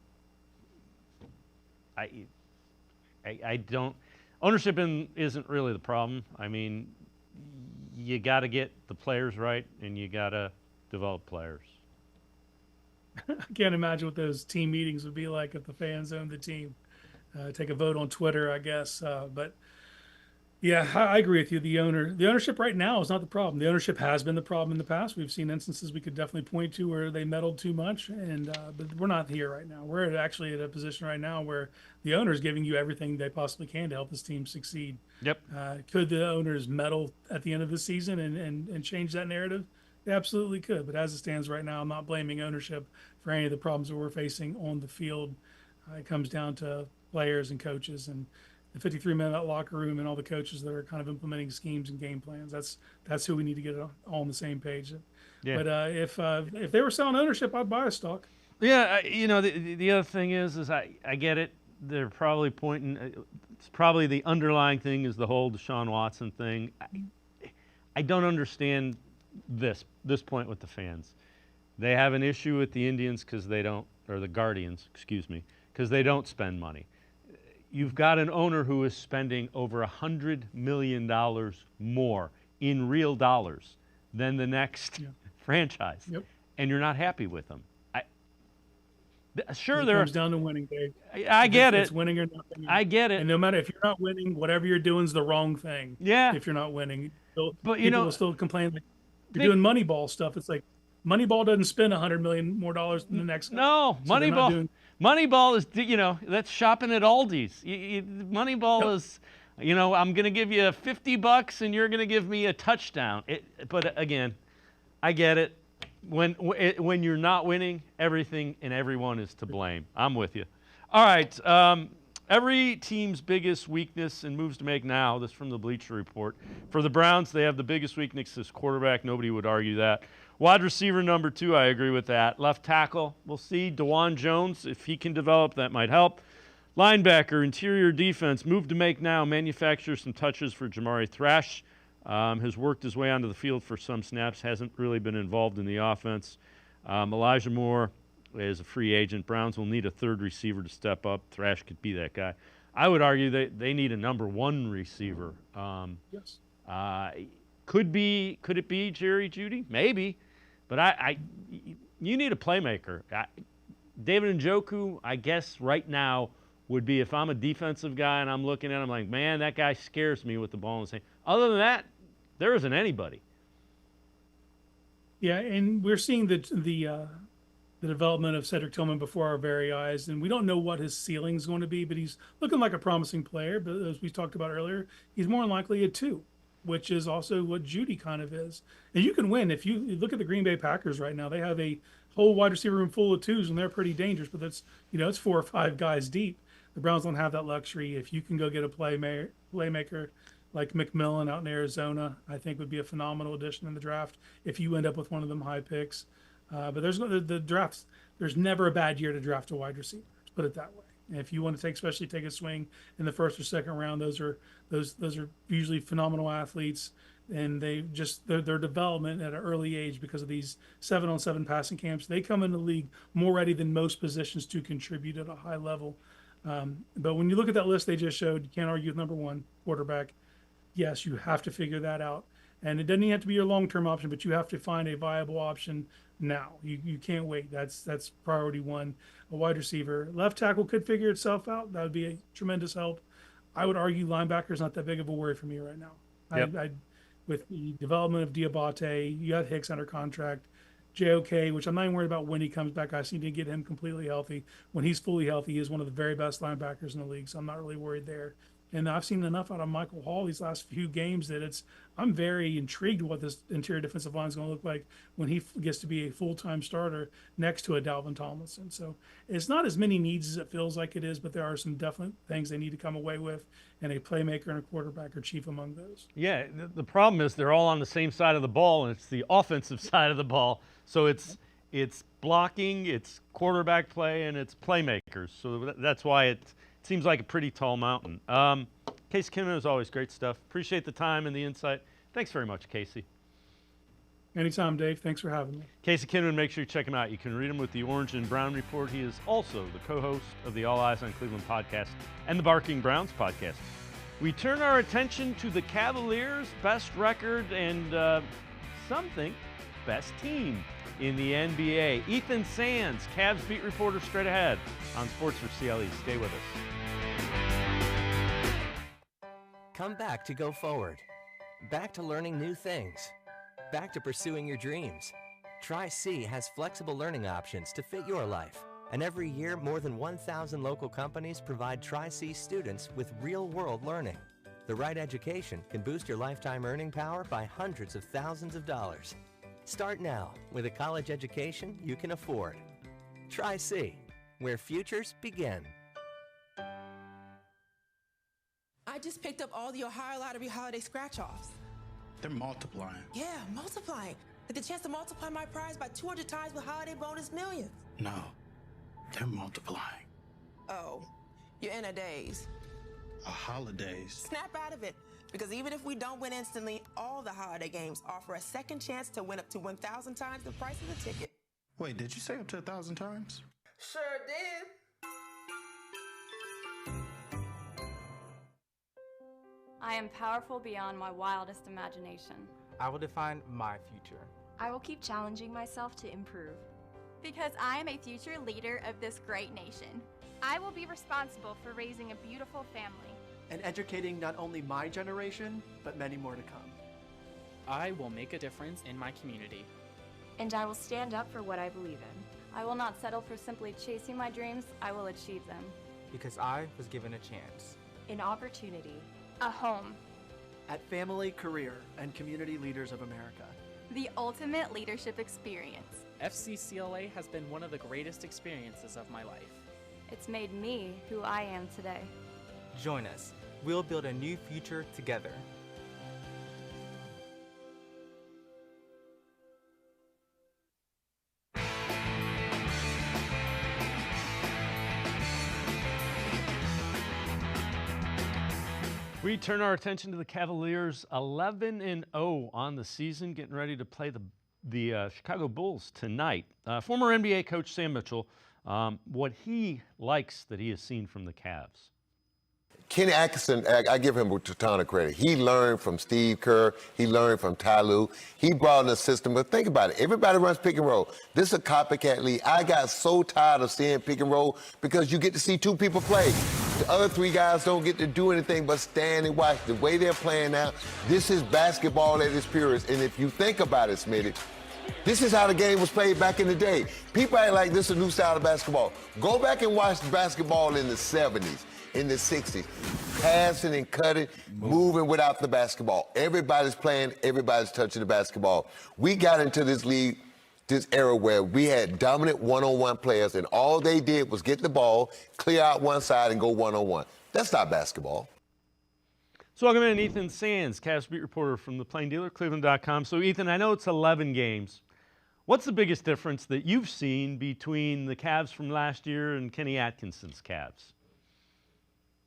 don't. Ownership isn't really the problem. I mean, you got to get the players right, and you got to develop players. I can't imagine what those team meetings would be like if the fans owned the team. Take a vote on Twitter, I guess. But yeah, I agree with you. The ownership right now is not the problem. The ownership has been the problem in the past. We've seen instances we could definitely point to where they meddled too much, but we're not here right now. We're actually at a position right now where the owner is giving you everything they possibly can to help this team succeed. Yep. Could the owners meddle at the end of the season and change that narrative? They absolutely could. But as it stands right now, I'm not blaming ownership for any of the problems that we're facing on the field. It comes down to players and coaches and the 53-minute locker room and all the coaches that are kind of implementing schemes and game plans. That's who we need to get all on the same page. Yeah. But if they were selling ownership, I'd buy a stock. Yeah, the other thing is I get it. They're probably pointing. It's probably the underlying thing is the whole Deshaun Watson thing. I don't understand this point with the fans. They have an issue with the Indians because they don't, or the Guardians, excuse me, because they don't spend money. You've got an owner who is spending over $100 million more in real dollars than the next franchise, and you're not happy with them. Sure, there comes down to winning, Dave. I get it. It's winning or not winning. I get it. And no matter if you're not winning, whatever you're doing is the wrong thing. Yeah. If you're not winning, but people will still complain. Like, you're doing Moneyball stuff. It's like Moneyball doesn't spend $100 million more dollars than the next guy. No, so Moneyball is, that's shopping at Aldi's. Moneyball is, I'm going to give you $50 and you're going to give me a touchdown. But again, I get it. When you're not winning, everything and everyone is to blame. I'm with you. All right. Every team's biggest weakness and moves to make now, this from the Bleacher Report. For the Browns, they have the biggest weakness as quarterback. Nobody would argue that. Wide receiver number 2, I agree with that. Left tackle, we'll see. DeJuan Jones, if he can develop, that might help. Linebacker, interior defense, move to make now, manufacture some touches for Jamari Thrash. Has worked his way onto the field for some snaps, hasn't really been involved in the offense. Elijah Moore is a free agent. Browns will need a third receiver to step up. Thrash could be that guy. I would argue they need a number 1 receiver. Yes. Could it be Jerry Jeudy? Maybe. But you need a playmaker. David Njoku, I guess right now would be, if I'm a defensive guy and I'm looking at him like, man, that guy scares me with the ball in his hand. Other than that, there isn't anybody. Yeah, and we're seeing the development of Cedric Tillman before our very eyes, and we don't know what his ceiling is going to be, but he's looking like a promising player. But as we talked about earlier, he's more than likely a 2, which is also what Jeudy kind of is. And you can win. If you look at the Green Bay Packers right now, they have a whole wide receiver room full of 2s, and they're pretty dangerous, but that's, it's 4 or 5 guys deep. The Browns don't have that luxury. If you can go get a playmaker like McMillan out in Arizona, I think would be a phenomenal addition in the draft if you end up with one of them high picks. But there's never a bad year to draft a wide receiver. Let's put it that way. And if you want to especially take a swing in the first or second round, those are usually phenomenal athletes, and their development at an early age because of these 7-on-7 passing camps. They come in the league more ready than most positions to contribute at a high level. But when you look at that list they just showed, you can't argue with number 1 quarterback. Yes, you have to figure that out. And it doesn't even have to be your long-term option, but you have to find a viable option now. You can't wait. That's priority 1. A wide receiver. Left tackle could figure itself out. That would be a tremendous help. I would argue linebacker is not that big of a worry for me right now. Yep. With the development of Diabate, you got Hicks under contract. JOK, which I'm not even worried about when he comes back. I just need to get him completely healthy. When he's fully healthy, he is one of the very best linebackers in the league, so I'm not really worried there. And I've seen enough out of Michael Hall these last few games that I'm very intrigued what this interior defensive line is going to look like when he gets to be a full-time starter next to a Dalvin Tomlinson. So it's not as many needs as it feels like it is, but there are some definite things they need to come away with, and a playmaker and a quarterback are chief among those. Yeah, the problem is they're all on the same side of the ball, and it's the offensive side of the ball. So it's blocking, it's quarterback play, and it's playmakers. So that's why it seems like a pretty tall mountain. Case Kinnamon, is always great stuff. Appreciate the time and the insight. Thanks very much, Casey. Anytime, Dave. Thanks for having me. Casey Kinnamon, make sure you check him out. You can read him with the Orange and Brown Report. He is also the co-host of the All Eyes on Cleveland podcast and the Barking Browns podcast. We turn our attention to the Cavaliers' best record and some think best team in the NBA. Ethan Sands, Cavs beat reporter, straight ahead on Sports4CLE. Stay with us. Come back to go forward. Back to learning new things. Back to pursuing your dreams. Tri-C has flexible learning options to fit your life. And every year, more than 1,000 local companies provide Tri-C students with real-world learning. The right education can boost your lifetime earning power by hundreds of thousands of dollars. Start now with a college education you can afford. Tri-C, where futures begin. I just picked up all the Ohio Lottery holiday scratch-offs. They're multiplying. Yeah, multiplying. With the chance to multiply my prize by 200 times with holiday bonus millions. No, they're multiplying. Oh, you're in a daze. A holidays. Snap out of it, because even if we don't win instantly, all the holiday games offer a second chance to win up to 1,000 times the price of the ticket. Wait, did you say up to 1,000 times? Sure did. I am powerful beyond my wildest imagination. I will define my future. I will keep challenging myself to improve. Because I am a future leader of this great nation. I will be responsible for raising a beautiful family. And educating not only my generation, but many more to come. I will make a difference in my community. And I will stand up for what I believe in. I will not settle for simply chasing my dreams. I will achieve them. Because I was given a chance. An opportunity. A home. At Family, Career, and Community Leaders of America. The ultimate leadership experience. FCCLA has been one of the greatest experiences of my life. It's made me who I am today. Join us. We'll build a new future together. We turn our attention to the Cavaliers, 11-0 on the season, getting ready to play the Chicago Bulls tonight. Former NBA coach Sam Mitchell, what he likes that he has seen from the Cavs. Kenny Atkinson, I give him a ton of credit. He learned from Steve Kerr. He learned from Ty Lue. He brought in a system. But think about it. Everybody runs pick and roll. This is a copycat league. I got so tired of seeing pick and roll because you get to see two people play. The other three guys don't get to do anything but stand and watch. The way they're playing now, this is basketball at its purest. And if you think about it, Smitty, this is how the game was played back in the day. People act like this is a new style of basketball. Go back and watch basketball in the 70s. In the 60s, passing and cutting, moving without the basketball. Everybody's playing, everybody's touching the basketball. We got into this league, this era where we had dominant one-on-one players, and all they did was get the ball, clear out one side, and go one-on-one. That's not basketball. So welcome in Ethan Sands, Cavs beat reporter from the Plain Dealer, cleveland.com. So Ethan, I know it's 11 games. What's the biggest difference that you've seen between the Cavs from last year and Kenny Atkinson's Cavs?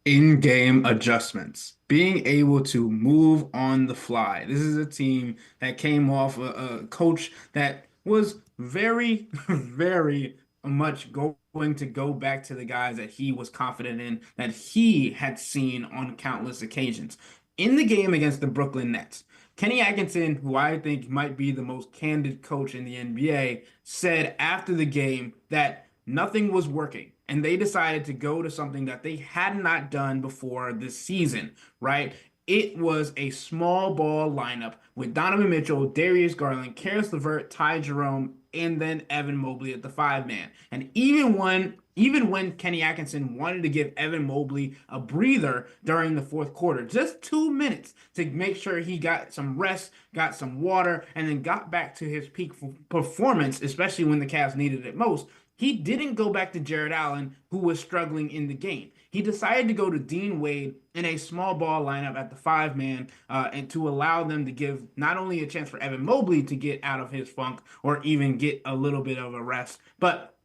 In-game adjustments, being able to move on the fly. This is a team that came off a coach that was very, very much going to go back to the guys that he was confident in, that he had seen on countless occasions. In the game against the Brooklyn Nets, Kenny Atkinson, who I think might be the most candid coach in the NBA, said after the game that nothing was working. And they decided to go to something that they had not done before this season, right? It was a small ball lineup with Donovan Mitchell, Darius Garland, Karis LeVert, Ty Jerome, and then Evan Mobley at the 5-man. And even when Kenny Atkinson wanted to give Evan Mobley a breather during the fourth quarter, just 2 minutes to make sure he got some rest, got some water, and then got back to his peak performance, especially when the Cavs needed it most, he didn't go back to Jared Allen, who was struggling in the game. He decided to go to Dean Wade in a small ball lineup at the 5-man and to allow them to give not only a chance for Evan Mobley to get out of his funk or even get a little bit of a rest, but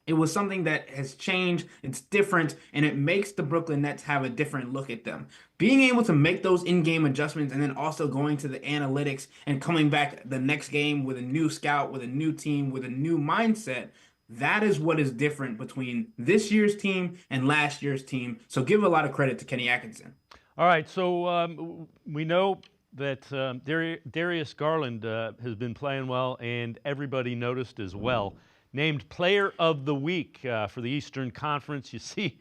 It was something that has changed. It's different, and it makes the Brooklyn Nets have a different look at them. Being able to make those in-game adjustments and then also going to the analytics and coming back the next game with a new scout, with a new team, with a new mindset, that is what is different between this year's team and last year's team. So give a lot of credit to Kenny Atkinson. All right, so we know that Darius Garland has been playing well, and everybody noticed as well. Named Player of the Week for the Eastern Conference. You see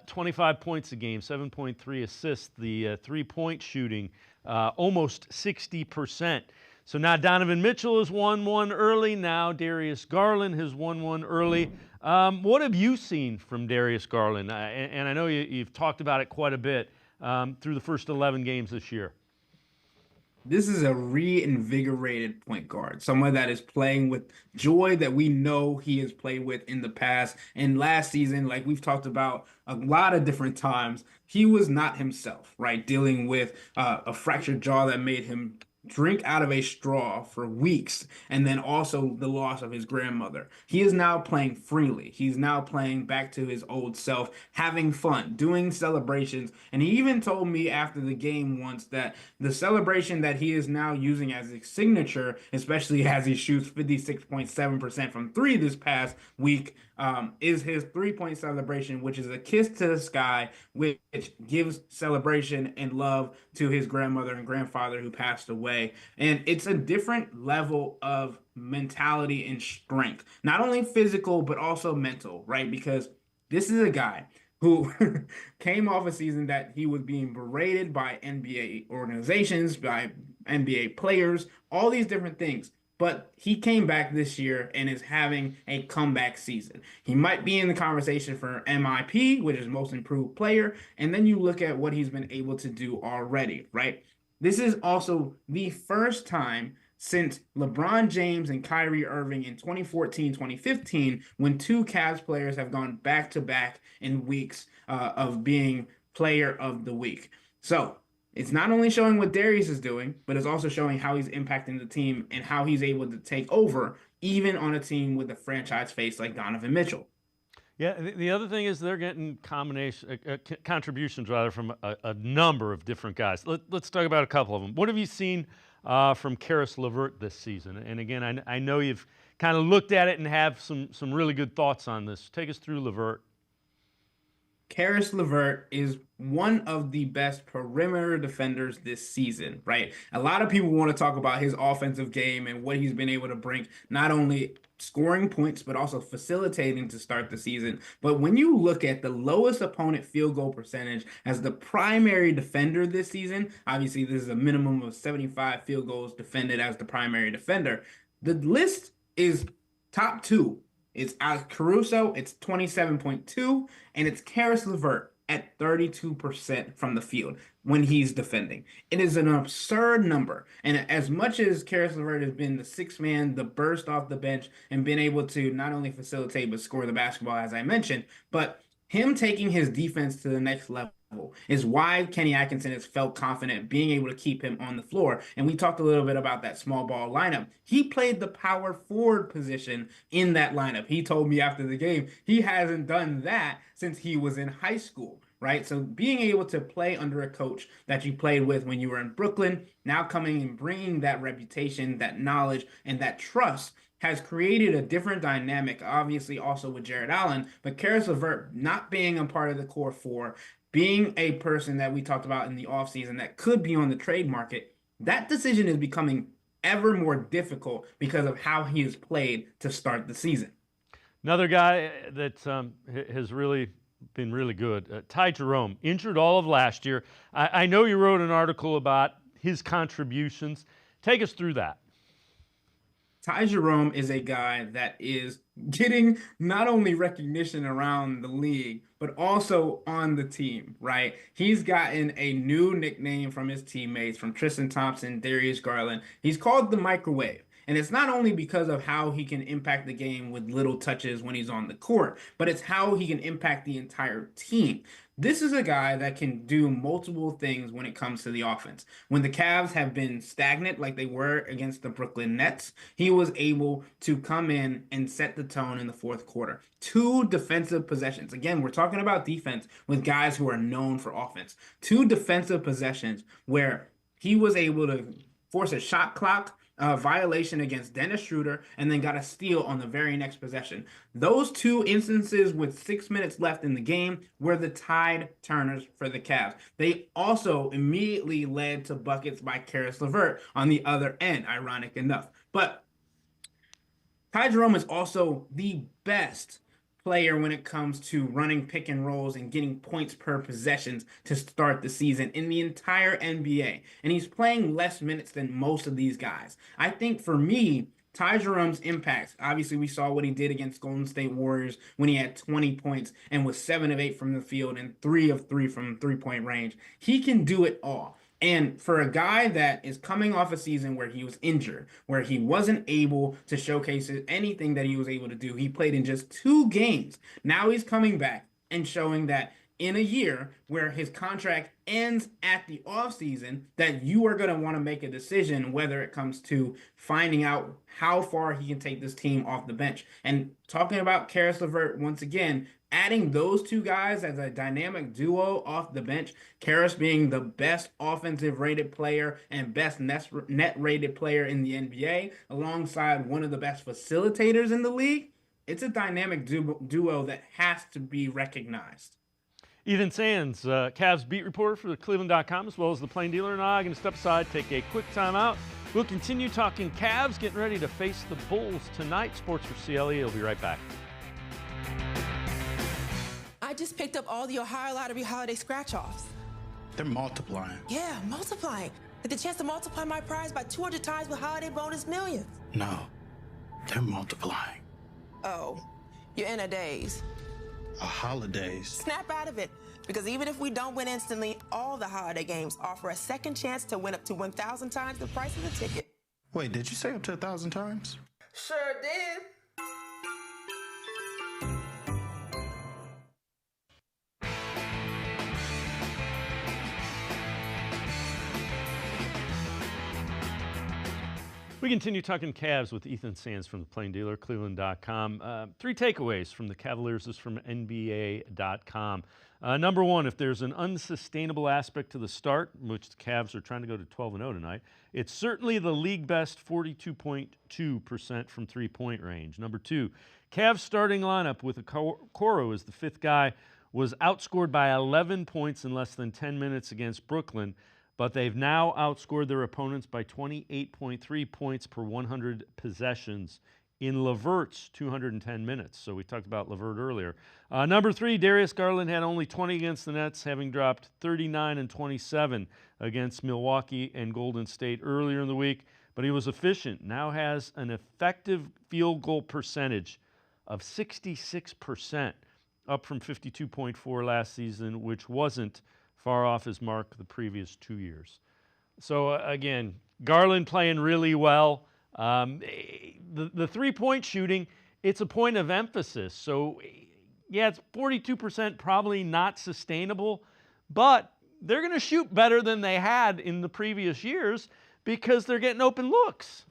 25 points a game, 7.3 assists, the three-point shooting, almost 60%. So now Donovan Mitchell has won one early. Now Darius Garland has won one early. What have you seen from Darius Garland? And I know you've talked about it quite a bit through the first 11 games this year. This is a reinvigorated point guard, someone that is playing with joy that we know he has played with in the past. And last season, like we've talked about a lot of different times, he was not himself, right? Dealing with a fractured jaw that made him drink out of a straw for weeks, and then also the loss of his grandmother. He is now playing freely. He's now playing back to his old self, having fun, doing celebrations. And he even told me after the game once that the celebration that he is now using as his signature, especially as he shoots 56.7% from three this past week, is his three-point celebration, which is a kiss to the sky, which gives celebration and love to his grandmother and grandfather who passed away. And it's a different level of mentality and strength, not only physical, but also mental, right? Because this is a guy who came off a season that he was being berated by NBA organizations, by NBA players, all these different things. But he came back this year and is having a comeback season. He might be in the conversation for MIP, which is most improved player. And then you look at what he's been able to do already, right? This is also the first time since LeBron James and Kyrie Irving in 2014, 2015, when two Cavs players have gone back-to-back in weeks of being player of the week. So it's not only showing what Darius is doing, but it's also showing how he's impacting the team and how he's able to take over, even on a team with a franchise face like Donovan Mitchell. Yeah, the other thing is they're getting contributions rather from a number of different guys. Let's talk about a couple of them. What have you seen from Karis LeVert this season? And again, I know you've kind of looked at it and have some really good thoughts on this. Take us through LeVert. Karis LeVert is one of the best perimeter defenders this season, right? A lot of people want to talk about his offensive game and what he's been able to bring, not only scoring points, but also facilitating to start the season. But when you look at the lowest opponent field goal percentage as the primary defender this season, obviously this is a minimum of 75 field goals defended as the primary defender. The list is top two. It's Alex Caruso, it's 27.2, and it's Karis LeVert at 32% from the field when he's defending. It is an absurd number. And as much as Karis LeVert has been the sixth man, the burst off the bench, and been able to not only facilitate but score the basketball, as I mentioned, but him taking his defense to the next level is why Kenny Atkinson has felt confident being able to keep him on the floor. And we talked a little bit about that small ball lineup. He played the power forward position in that lineup. He told me after the game he hasn't done that since he was in high school, right? So being able to play under a coach that you played with when you were in Brooklyn, now coming and bringing that reputation, that knowledge, and that trust has created a different dynamic, obviously also with Jared Allen, but Karis LeVert not being a part of the core four, being a person that we talked about in the offseason that could be on the trade market, that decision is becoming ever more difficult because of how he has played to start the season. Another guy that has really been really good, Ty Jerome, injured all of last year. I know you wrote an article about his contributions. Take us through that. Ty Jerome is a guy that is getting not only recognition around the league, but also on the team, right? He's gotten a new nickname from his teammates, from Tristan Thompson, Darius Garland. He's called the Microwave. And it's not only because of how he can impact the game with little touches when he's on the court, but it's how he can impact the entire team. This is a guy that can do multiple things when it comes to the offense. When the Cavs have been stagnant like they were against the Brooklyn Nets, he was able to come in and set the tone in the fourth quarter. 2 defensive possessions. Again, we're talking about defense with guys who are known for offense. 2 defensive possessions where he was able to force a shot clock violation against Dennis Schroeder and then got a steal on the very next possession. Those 2 instances with 6 minutes left in the game were the tide turners for the Cavs. They also immediately led to buckets by Karis LeVert on the other end, ironic enough. But Ty Jerome is also the best player when it comes to running pick and rolls and getting points per possessions to start the season in the entire NBA. And he's playing less minutes than most of these guys. I think for me, Ty Jerome's impact, obviously we saw what he did against Golden State Warriors when he had 20 points and was 7 of 8 from the field and 3 of 3 from three-point range. He can do it all. And for a guy that is coming off a season where he was injured, where he wasn't able to showcase anything that he was able to do, he played in just 2 games. Now he's coming back and showing that in a year where his contract ends at the offseason, that you are going to want to make a decision whether it comes to finding out how far he can take this team off the bench. And talking about Karis LeVert, once again, adding those 2 guys as a dynamic duo off the bench, Karis being the best offensive rated player and best net rated player in the NBA, alongside one of the best facilitators in the league, it's a dynamic duo that has to be recognized. Ethan Sands, Cavs beat reporter for the cleveland.com, as well as the Plain Dealer, and I'm going to step aside, take a quick timeout. We'll continue talking Cavs, getting ready to face the Bulls tonight. Sports4CLE, we'll be right back. I just picked up all the Ohio Lottery holiday scratch-offs. They're multiplying. Yeah, multiplying. With the chance to multiply my prize by 200 times with holiday bonus millions. No, they're multiplying. Oh, you're in a daze. A holidays. Snap out of it, because even if we don't win instantly, all the holiday games offer a second chance to win up to 1,000 times the price of the ticket. Wait, did you say up to 1,000 times? Sure did. We continue talking Cavs with Ethan Sands from the Plain Dealer, cleveland.com. 3 takeaways from the Cavaliers is from NBA.com. Number 1, if there's an unsustainable aspect to the start, which the Cavs are trying to go to 12-0 tonight, it's certainly the league best 42.2% from three-point range. Number 2, Cavs starting lineup with Okoro as the 5th guy was outscored by 11 points in less than 10 minutes against Brooklyn, but they've now outscored their opponents by 28.3 points per 100 possessions in LeVert's 210 minutes. So we talked about LeVert earlier. Number 3, Darius Garland had only 20 against the Nets, having dropped 39 and 27 against Milwaukee and Golden State earlier in the week, but he was efficient. Now has an effective field goal percentage of 66%, up from 52.4 last season, which wasn't far off his mark the previous 2 years. So again, Garland playing really well. The three-point shooting, it's a point of emphasis. So yeah, it's 42%, probably not sustainable, but they're going to shoot better than they had in the previous years because they're getting open looks.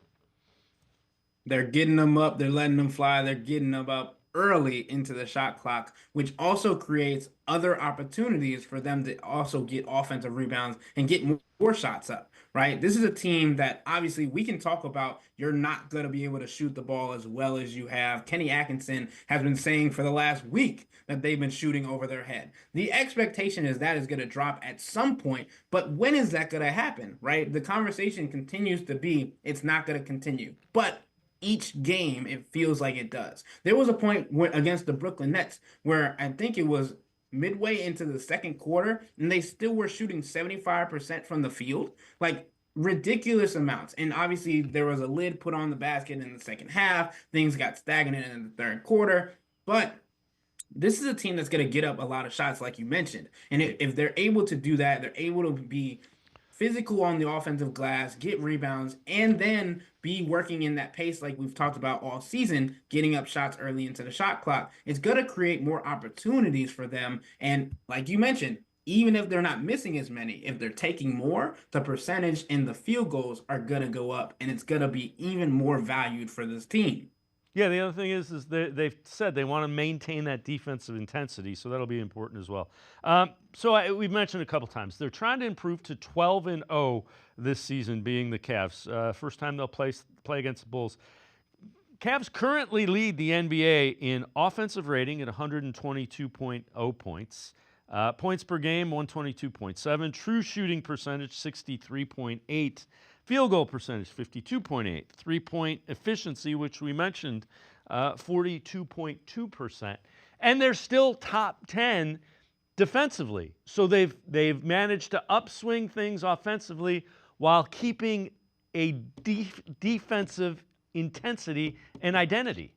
They're getting them up, they're letting them fly, they're getting them up early into the shot clock, which also creates other opportunities for them to also get offensive rebounds and get more shots up, right? This is a team that obviously we can talk about. You're not going to be able to shoot the ball as well as you have. Kenny Atkinson has been saying for the last week that they've been shooting over their head. The expectation is that is going to drop at some point, but when is that going to happen, right? The conversation continues to be, it's not going to continue. But each game, it feels like it does. There was a point against the Brooklyn Nets where I think it was midway into the second quarter, and they still were shooting 75% from the field, like ridiculous amounts. And obviously, there was a lid put on the basket in the second half. Things got stagnant in the third quarter. But this is a team that's going to get up a lot of shots, like you mentioned. And if they're able to do that, they're able to be physical on the offensive glass, get rebounds, and then be working in that pace like we've talked about all season, getting up shots early into the shot clock, it's going to create more opportunities for them. And like you mentioned, even if they're not missing as many, if they're taking more, the percentage and the field goals are going to go up, and it's going to be even more valued for this team. Yeah, the other thing is they've said they want to maintain that defensive intensity, so that'll be important as well. We've mentioned a couple times, they're trying to improve to 12-0 this season, being the Cavs. First time they'll play against the Bulls. Cavs currently lead the NBA in offensive rating at 122.0 points. Points per game, 122.7. True shooting percentage, 63.8. Field goal percentage, 52.8. Three-point efficiency, which we mentioned, 42.2%. And they're still top 10 defensively. So they've managed to upswing things offensively while keeping a defensive intensity and identity.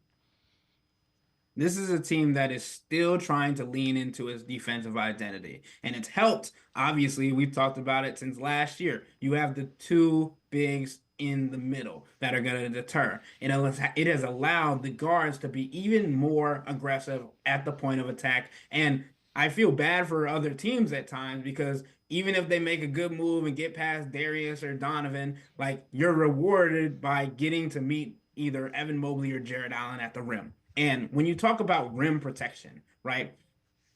This is a team that is still trying to lean into its defensive identity. And it's helped. Obviously, we've talked about it since last year. You have the two bigs in the middle that are going to deter. It has allowed the guards to be even more aggressive at the point of attack. And I feel bad for other teams at times because even if they make a good move and get past Darius or Donovan, like, you're rewarded by getting to meet either Evan Mobley or Jared Allen at the rim. And when you talk about rim protection, right,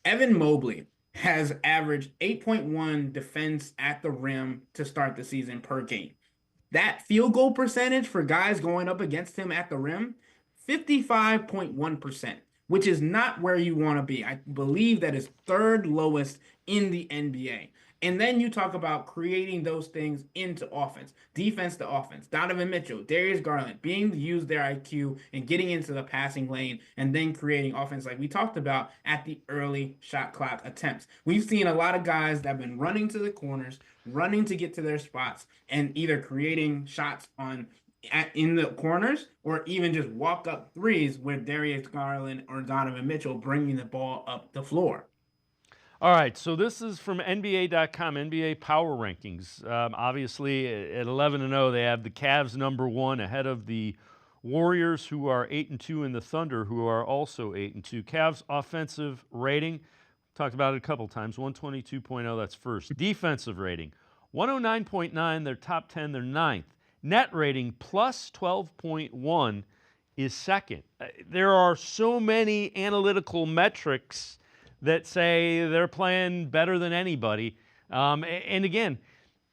Evan Mobley has averaged 8.1 defense at the rim to start the season per game. That field goal percentage for guys going up against him at the rim, 55.1%, which is not where you want to be. I believe that is third lowest in the NBA. And then you talk about creating those things into offense, defense to offense. Donovan Mitchell, Darius Garland being to use their IQ and getting into the passing lane and then creating offense like we talked about at the early shot clock attempts. We've seen a lot of guys that have been running to the corners, running to get to their spots, and either creating shots in the corners or even just walk up threes with Darius Garland or Donovan Mitchell bringing the ball up the floor. All right, so this is from NBA.com, NBA Power Rankings. Obviously, at 11-0, they have the Cavs #1 ahead of the Warriors, who are 8-2, and the Thunder, who are also 8-2. Cavs offensive rating, talked about it a couple times, 122.0, that's first. Defensive rating, 109.9, they're top 10, they're ninth. Net rating, plus 12.1, is second. There are so many analytical metrics that say they're playing better than anybody. And again,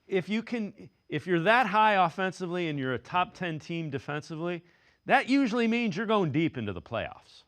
if you're that high offensively and you're a top 10 team defensively, that usually means you're going deep into the playoffs.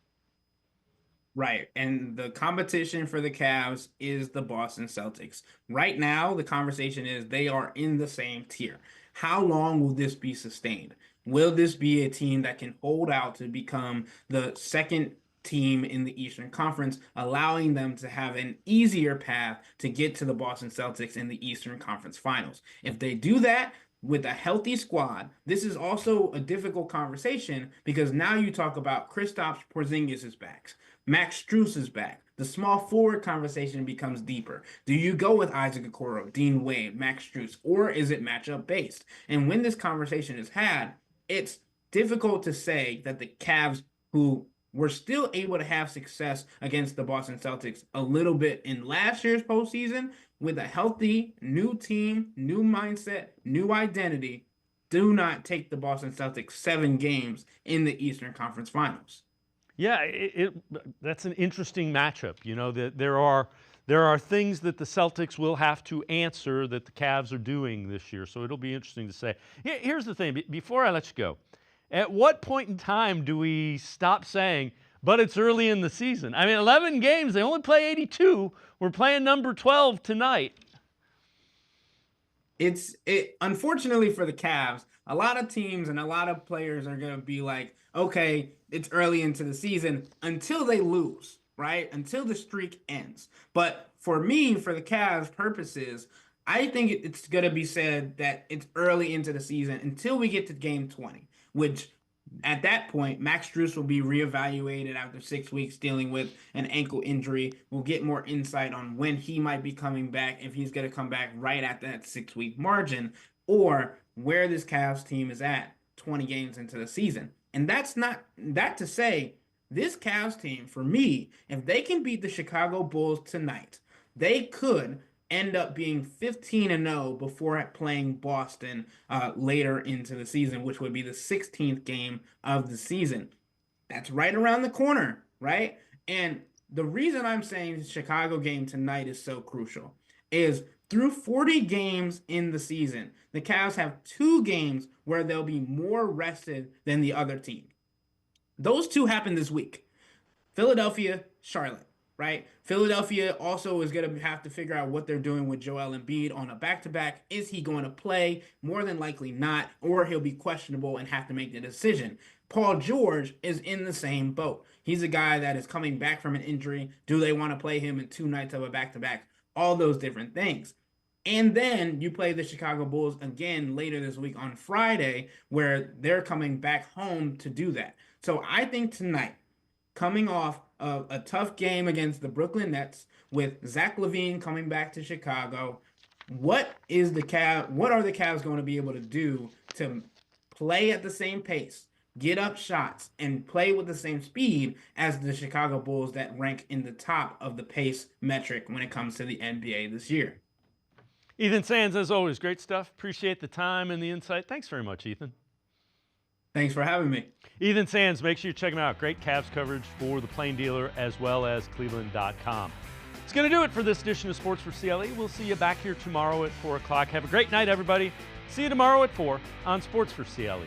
Right, and the competition for the Cavs is the Boston Celtics. Right now, the conversation is they are in the same tier. How long will this be sustained? Will this be a team that can hold out to become the second team in the Eastern Conference, allowing them to have an easier path to get to the Boston Celtics in the Eastern Conference Finals? If they do that with a healthy squad, this is also a difficult conversation because now you talk about Kristaps Porzingis is back, Max Strus is back. The small forward conversation becomes deeper. Do you go with Isaac Okoro, Dean Wade, Max Strus, or is it matchup based? And when this conversation is had, it's difficult to say that the Cavs, who were still able to have success against the Boston Celtics a little bit in last year's postseason, with a healthy new team, new mindset, new identity, do not take the Boston Celtics 7 games in the Eastern Conference Finals. Yeah, that's an interesting matchup. You know, there are things that the Celtics will have to answer that the Cavs are doing this year, so it'll be interesting to say. Here's the thing, before I let you go, at what point in time do we stop saying, but it's early in the season? I mean, 11 games, they only play 82. We're playing number 12 tonight. Unfortunately for the Cavs, a lot of teams and a lot of players are going to be like, okay, it's early into the season until they lose, right? Until the streak ends. But for me, for the Cavs purposes, I think it's going to be said that it's early into the season until we get to game 20, which At that point, Max Strus will be reevaluated after 6 weeks dealing with an ankle injury. We'll get more insight on when he might be coming back, if he's going to come back right at that 6-week margin, or where this Cavs team is at 20 games into the season. And that's not that to say, this Cavs team, for me, if they can beat the Chicago Bulls tonight, they could end up being 15-0 before playing Boston later into the season, which would be the 16th game of the season. That's right around the corner, right? And the reason I'm saying the Chicago game tonight is so crucial is through 40 games in the season, the Cavs have 2 games where they'll be more rested than the other team. Those 2 happened this week. Philadelphia, Charlotte. Right? Philadelphia also is going to have to figure out what they're doing with Joel Embiid on a back-to-back. Is he going to play? More than likely not, or he'll be questionable and have to make the decision. Paul George is in the same boat. He's a guy that is coming back from an injury. Do they want to play him in 2 nights of a back-to-back? All those different things. And then you play the Chicago Bulls again later this week on Friday, where they're coming back home to do that. So I think tonight, coming off of a tough game against the Brooklyn Nets with Zach LaVine coming back to Chicago, what are the Cavs going to be able to do to play at the same pace, get up shots, and play with the same speed as the Chicago Bulls that rank in the top of the pace metric when it comes to the NBA this year? Ethan Sands, as always, great stuff. Appreciate the time and the insight. Thanks very much, Ethan. Thanks for having me. Ethan Sands, make sure you check him out. Great Cavs coverage for the Plain Dealer as well as cleveland.com. It's going to do it for this edition of Sports for CLE. We'll see you back here tomorrow at 4 o'clock. Have a great night, everybody. See you tomorrow at 4 on Sports for CLE.